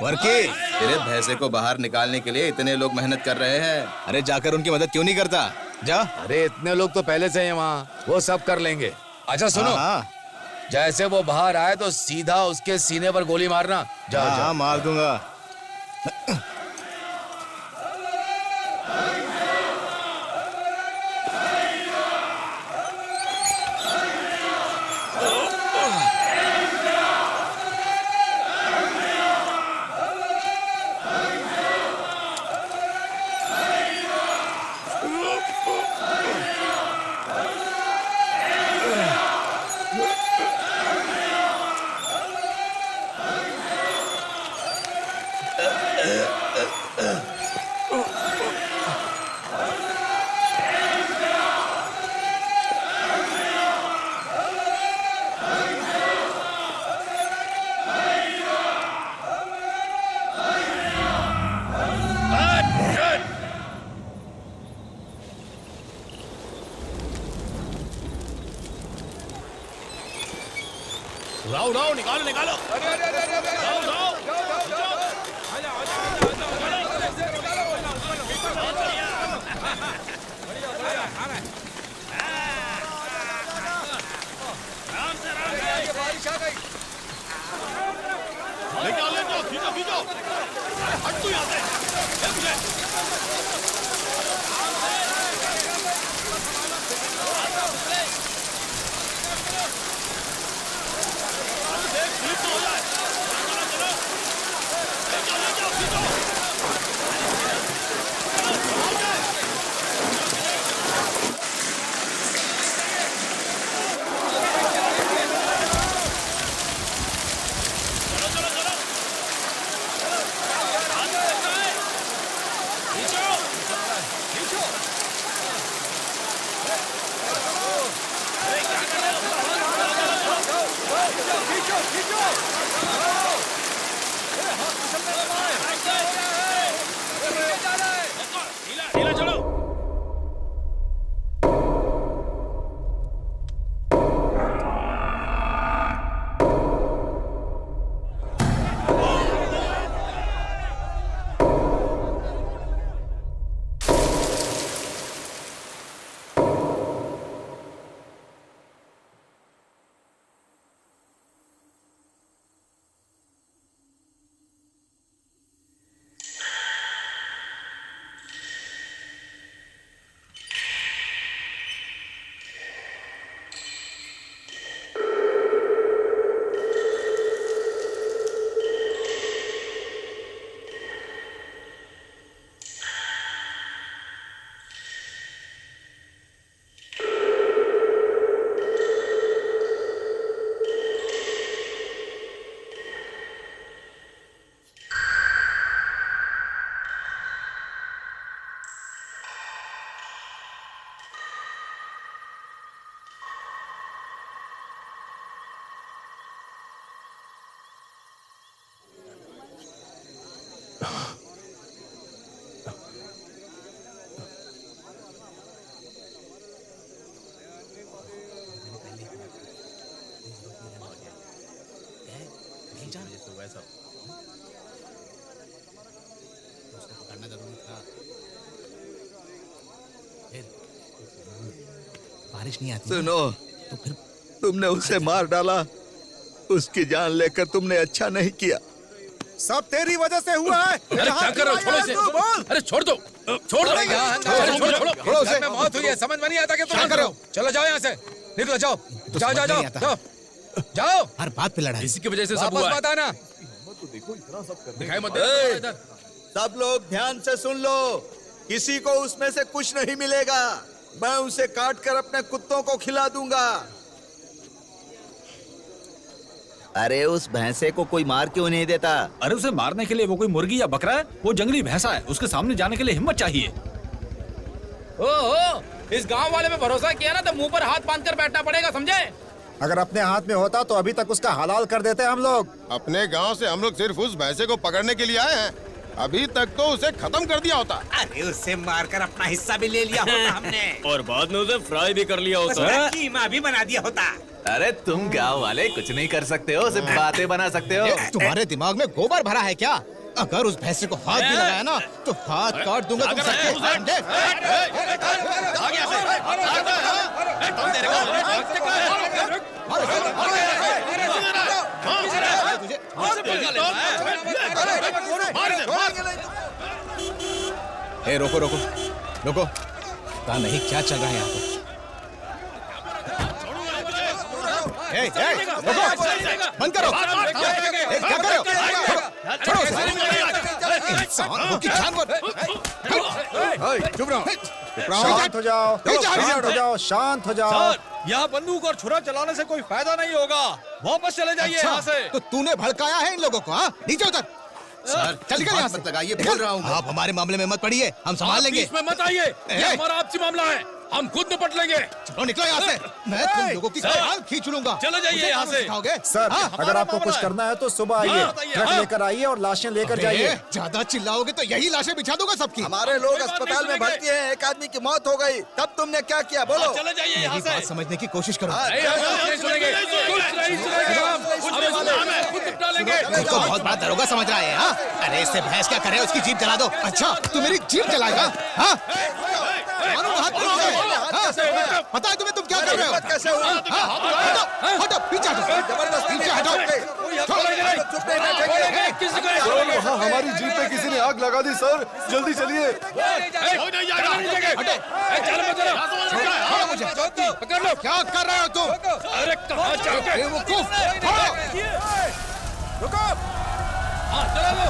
Speaker 6: वर्की, तेरे भैंसे को बाहर निकालने के लिए इतने लोग मेहनत कर रहे हैं। अरे जाकर उनकी मदद क्यों नहीं करता? जा।
Speaker 2: अरे इतने लोग तो पहले से हैं वहाँ, वो सब कर लेंगे। अच्छा सुनो, जैसे वो बाहर आए तो सीधा उसके सीने पर गोली मारना। जा
Speaker 6: मार दूंगा।
Speaker 13: उड़ाओ उड़ाओ, निकालो निकालो। उड़ाओ, उड़ाओ। ले जाओ, खींचो खींचो। हट तू यहाँ से। ले मुझे। स्लिप तो हो जाए। चलो चलो। ले जाओ खींचो। ढीला चलो।
Speaker 8: बारिश नहीं आती।
Speaker 6: सुनो, तो फिर तुमने उसे मार डाला, उसकी जान लेकर तुमने अच्छा नहीं किया।
Speaker 4: सब तेरी वजह से हुआ है।
Speaker 3: अरे क्या कर रहे हो? छोड़ो इसे। अरे छोड़ दो, छोड़ दो।
Speaker 4: छोड़ो उसे।
Speaker 3: मौत हुई है, समझ में नहीं आता कि तुम कर रहे हो। चलो जाओ यहाँ से, निकलो जाओ। जाओ जाओ जाओ जाओ जाओ।
Speaker 8: हर बात पे लड़ाई।
Speaker 3: इसी की वजह से सब हुआ है ना। दिखाई मत दे।
Speaker 6: सब लोग ध्यान से सुन लो, किसी को उसमें से कुछ नहीं मिलेगा। मैं उसे काट कर अपने कुत्तों को खिला दूंगा। अरे उस भैंसे को कोई मार क्यों नहीं देता?
Speaker 12: अरे उसे मारने के लिए वो कोई मुर्गी या बकरा है? वो जंगली भैंसा है, उसके सामने जाने के लिए हिम्मत चाहिए।
Speaker 3: ओहो, इस गांव वाले में भरोसा किया ना तो मुंह पर हाथ बांध कर बैठना पड़ेगा, समझे?
Speaker 4: अगर अपने हाथ में होता तो अभी तक उसका हलाल कर देते हम लोग।
Speaker 13: अपने गांव से हम लोग सिर्फ उस भैंसे को पकड़ने के लिए आए हैं। अभी तक तो उसे खत्म कर दिया होता।
Speaker 8: अरे उससे मारकर अपना हिस्सा भी ले लिया होता हमने।
Speaker 11: और बाद में उसे फ्राई भी कर लिया होता।
Speaker 8: कीमा भी बना दिया होता।
Speaker 6: अरे तुम गांव वाले कुछ नहीं कर सकते हो, सिर्फ बातें बना सकते हो।
Speaker 7: तुम्हारे दिमाग में गोबर भरा है क्या? अगर उस भैंसे को हाथ भी लगाया ना तो हाथ काट दूंगा तुम सबके।
Speaker 8: ए, रोको रोको रोको, पता नहीं क्या चल रहा है यहाँ पर।
Speaker 7: रोको, बंद करो। क्या कर रहे हो? छोड़ो उसे।
Speaker 4: चुप रहो, शांत हो जाओ, शांत हो जाओ, शांत हो जाओ।
Speaker 12: यहाँ बंदूक और छुरा चलाने से कोई फायदा नहीं होगा। वापस चले जाइए यहाँ से।
Speaker 7: तो तूने भड़काया है इन लोगों को? हाँ, नीचे उतर।
Speaker 6: सर,
Speaker 7: चल निकल यहाँ से।
Speaker 6: लगाइए, बोल रहा हूँ।
Speaker 7: आप हमारे मामले में मत पड़िए, हम संभाल लेंगे।
Speaker 11: इसमें मत आइए, ये हमारा आपसी मामला है।
Speaker 13: हम खुद निपट लेंगे।
Speaker 7: चलो निकलो यहाँ से, मैं तुम लोगों की कमाल खींच लूंगा।
Speaker 13: चले जाइए यहाँ से।
Speaker 17: सर, अगर आपको कुछ करना है तो सुबह आइए, ट्रक लेकर आइए और लाशें लेकर जाइए।
Speaker 7: ज्यादा चिल्लाओगे तो यही लाशें बिछा दूंगा सबकी।
Speaker 6: हमारे लोग अस्पताल में भर्ती हैं, एक आदमी की मौत हो गई, तब तुमने क्या किया बोलो?
Speaker 13: चले जाइए यहाँ से।
Speaker 7: बात समझने की कोशिश करो। तो बहुत बड़ा दरोगा समझ रहा है। हाँ? अरे इससे भैंस क्या करे, उसकी जीप जला दो। अच्छा तू मेरी जीप जलाएगा? हाँ? पता है तुम्हें तुम क्या कर रहे हो?
Speaker 6: कैसे हुआ?
Speaker 7: हटो पीछे हटो,
Speaker 6: जबरदस्ती
Speaker 7: पीछे हटो।
Speaker 5: वहाँ हमारी जीप पे किसी ने आग लगा दी सर, जल्दी चलिए।
Speaker 7: क्या कर रहे हो तुम?
Speaker 13: अरे कहाँ जाओगे?
Speaker 7: बेवकूफ!
Speaker 6: रुको!
Speaker 13: चला लो।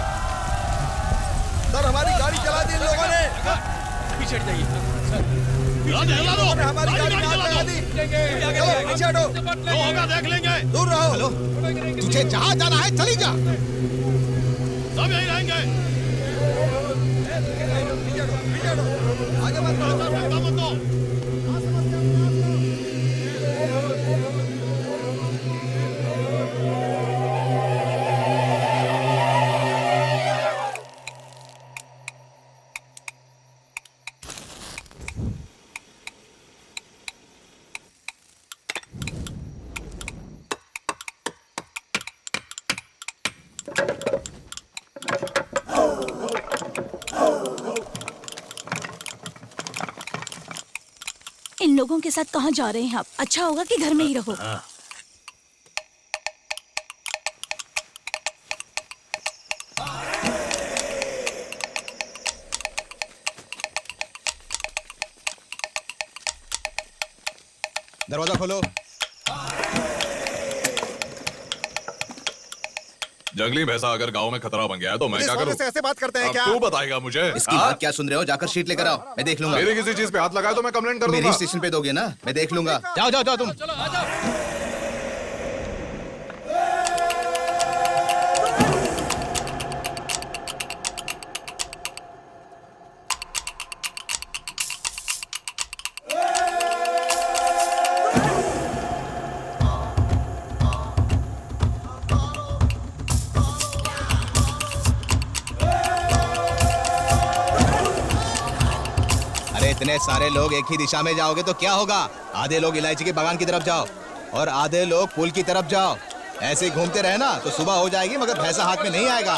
Speaker 6: सर हमारी गाड़ी चला दी इन लोगों ने।
Speaker 13: पीछे हट जाइए।
Speaker 6: हमारी गाड़ी चला दी। चलो पीछे हटो।
Speaker 13: जो होगा देख लेंगे।
Speaker 6: दूर रहो।
Speaker 7: हेलो, तुझे जहाँ जाना है चली जा।
Speaker 13: सब यहीं रहेंगे।
Speaker 6: आगे मत बढ़ो।
Speaker 10: इन लोगों के साथ कहाँ जा रहे हैं आप? अच्छा होगा कि घर में ही रहो।
Speaker 7: दरवाजा खोलो।
Speaker 5: जंगली भैंसा अगर गांव में खतरा बन गया है तो मैं क्या करूं?
Speaker 7: ऐसे बात करते हैं
Speaker 5: अब
Speaker 7: क्या?
Speaker 5: तू बताएगा मुझे।
Speaker 6: इसकी बात क्या सुन रहे हो? जाकर शीट लेकर आओ, मैं देख लूंगा।
Speaker 5: मेरी किसी चीज पे हाथ लगाए तो मैं कंप्लेंट कर
Speaker 6: मेरी
Speaker 5: दूंगा।
Speaker 6: स्टेशन पे दोगे ना, मैं देख लूंगा।
Speaker 7: जाओ जाओ जाओ तुम। इतने सारे लोग एक ही दिशा में जाओगे तो क्या होगा? आधे लोग इलायची के बागान की तरफ जाओ और आधे लोग पुल की तरफ जाओ। ऐसे ही घूमते रहना तो सुबह हो जाएगी, मगर भैंसा हाथ में नहीं आएगा।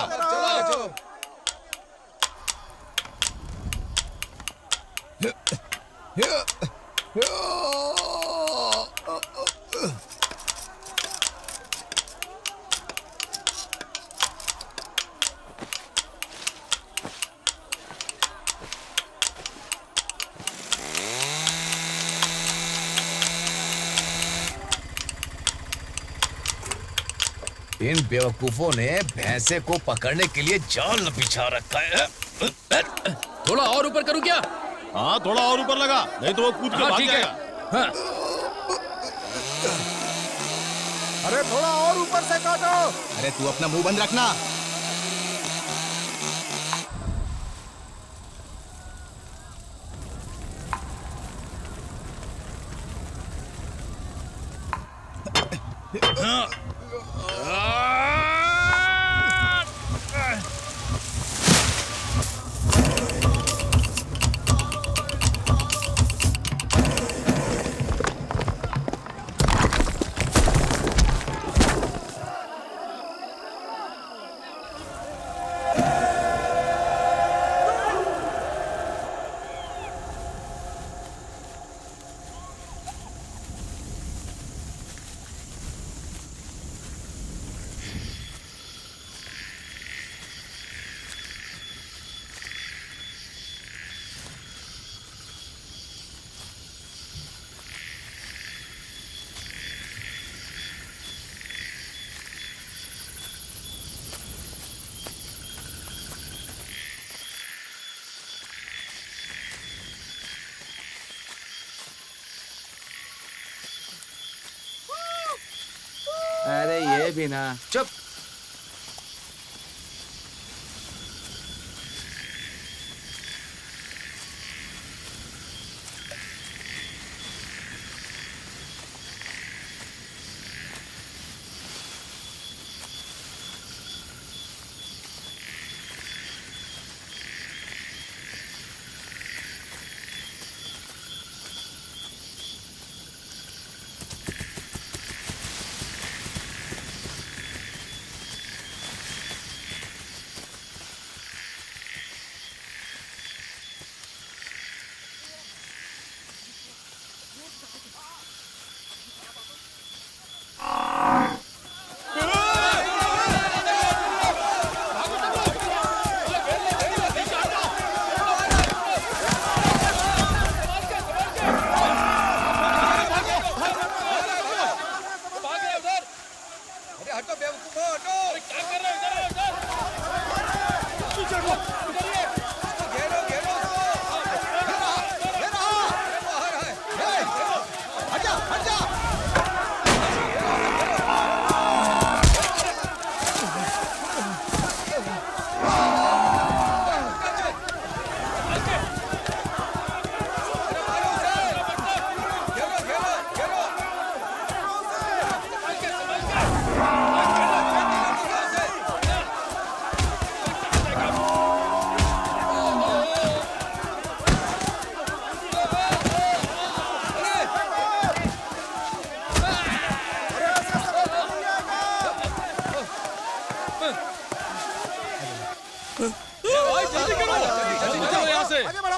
Speaker 2: इन बेवकूफों ने भैंसे को पकड़ने के लिए जाल बिछा रखा है।
Speaker 3: थोड़ा और ऊपर करूं क्या?
Speaker 13: हाँ थोड़ा और ऊपर लगा, नहीं तो वो कूद के भाग जाएगा।
Speaker 3: हाँ।
Speaker 6: अरे थोड़ा और ऊपर से काटो।
Speaker 7: अरे तू अपना मुंह बंद रखना।
Speaker 2: अरे ये भी ना, चुप।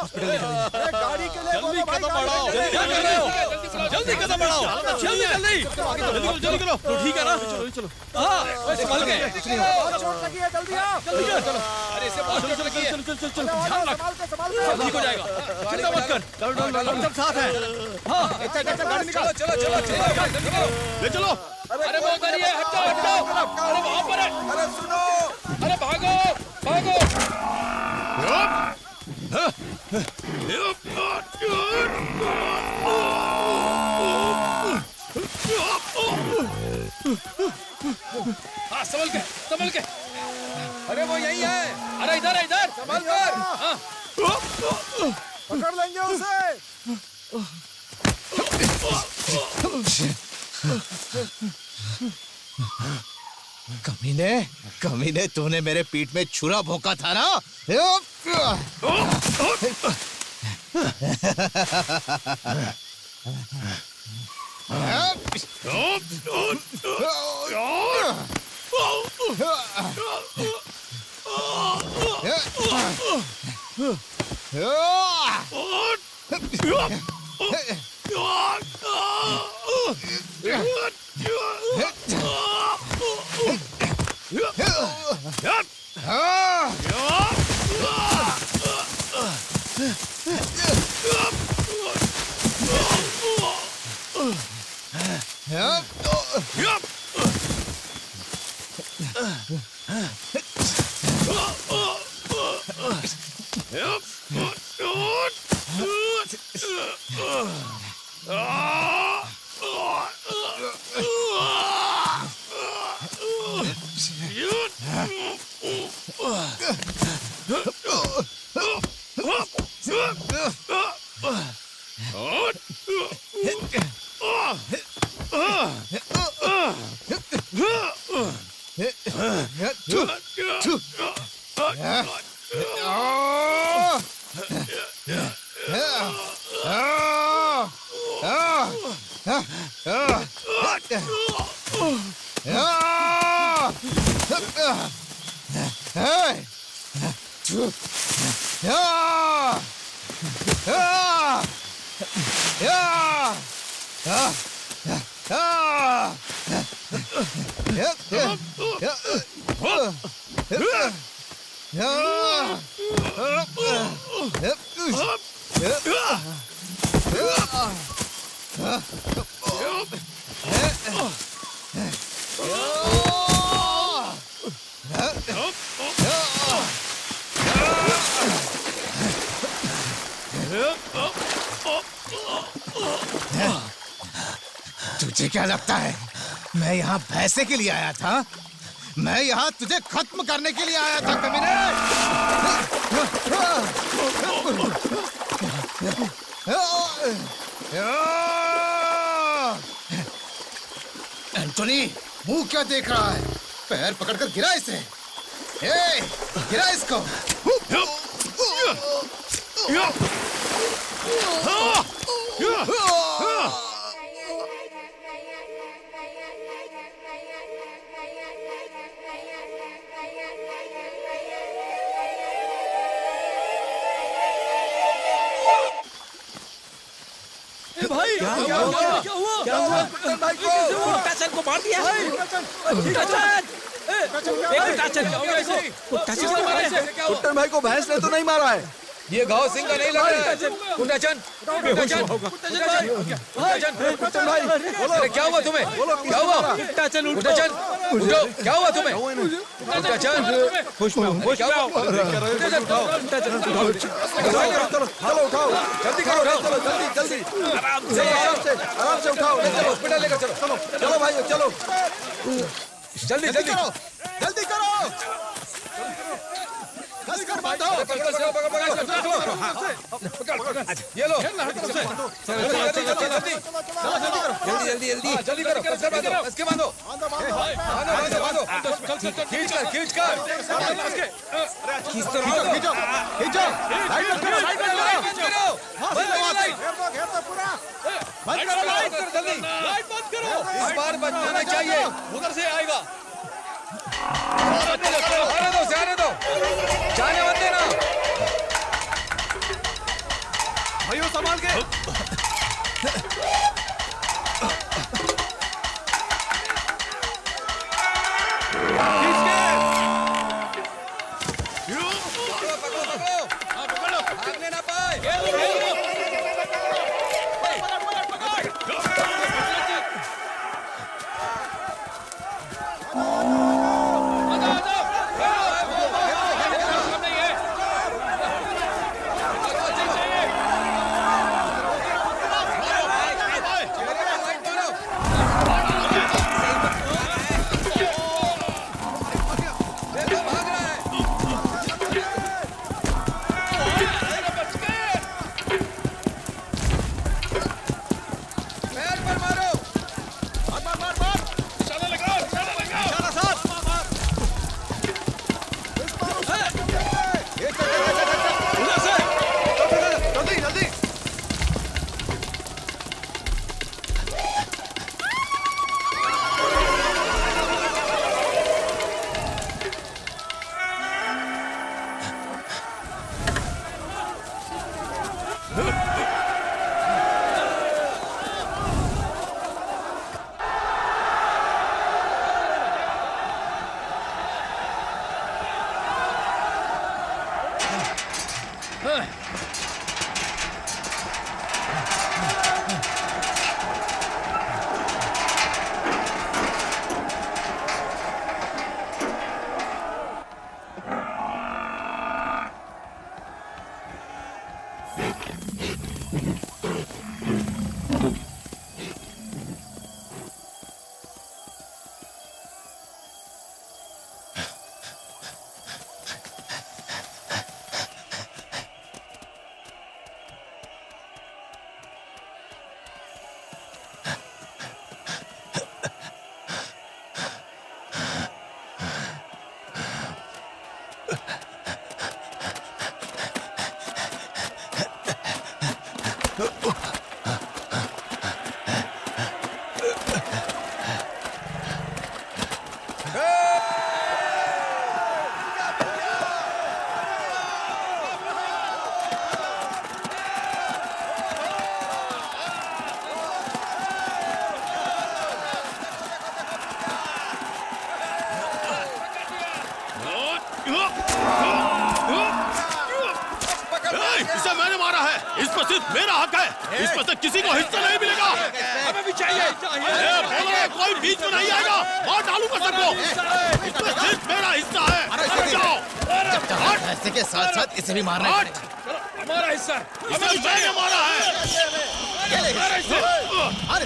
Speaker 4: हॉस्पिटल ले चलेंगे।
Speaker 17: गाड़ी के लिए
Speaker 13: जल्दी कदम बढ़ाओ। क्या कर रहे हो? जल्दी कदम बढ़ाओ। जल्दी जल्दी करो। तो ठीक है ना? चलो। हाँ, संभल के।
Speaker 17: चोट लगी है, जल्दी आओ।
Speaker 13: चलो। अरे इसे बहुत चोट लगी है। चल। ध्यान रख। सब ठीक हो जाएगा। चिंता मत कर। डॉक्टर साथ है। हाँ, गाड़ी निकालो। चलो। ले चलो। अरे वो उधर ही है। हटाओ। अरे वहाँ पर है।
Speaker 6: अरे सुनो,
Speaker 13: अरे भागो। हाँ, संभल के।
Speaker 6: अरे वो यही है।
Speaker 13: अरे इधर
Speaker 6: संभल कर।
Speaker 13: हाँ।
Speaker 17: पकड़ लेंगे उसे।
Speaker 7: कमीने तूने मेरे पीठ में छुरा भोंका था ना? तुझे क्या लगता है मैं यहाँ भैंसे के लिए आया था? मैं यहाँ तुझे खत्म करने के लिए आया था कमीने। एंटोनी, मुंह क्या देख रहा है? पैर पकड़कर गिरा इसे। गिरा इसको।
Speaker 13: भाई क्या हुआ?
Speaker 6: भाई
Speaker 14: को मार दिया।
Speaker 6: कुट्टन भाई को भैंस ने तो नहीं मारा है।
Speaker 3: ये घाव सिंह का नहीं लग रहा है। कुट्टाचन
Speaker 6: भाई
Speaker 3: अरे क्या हुआ तुम्हें? क्या हुआ? कुट्टाचन उठो। क्या हुआ तुम्हें? कुट्टाचन
Speaker 6: चलो उठाओ, जल्दी आराम से उठाओ,
Speaker 3: हॉस्पिटल लेकर चलो।
Speaker 6: चलो भाई चलो,
Speaker 3: जल्दी
Speaker 6: करो।
Speaker 3: ये लो जल्दी करो इसके बांधो खींच कर इस बार बचना चाहिए।
Speaker 13: उधर से आएगा।
Speaker 3: आने दो जाने मत देना।
Speaker 6: भागने ना पाए।
Speaker 13: इसे मैंने मारा है, इस पर सिर्फ मेरा हक है, इस पर से किसी को हिस्सा नहीं मिलेगा।
Speaker 14: हमें भी चाहिए।
Speaker 13: बोलो कोई बीच में नहीं आएगा, मार डालूंगा सबको। इसमें सिर्फ मेरा हिस्सा है। जाओ।
Speaker 6: पैसे के साथ साथ इसे भी मारना है।
Speaker 14: हमारा हिस्सा,
Speaker 13: इसे मैंने मारा है।
Speaker 6: अरे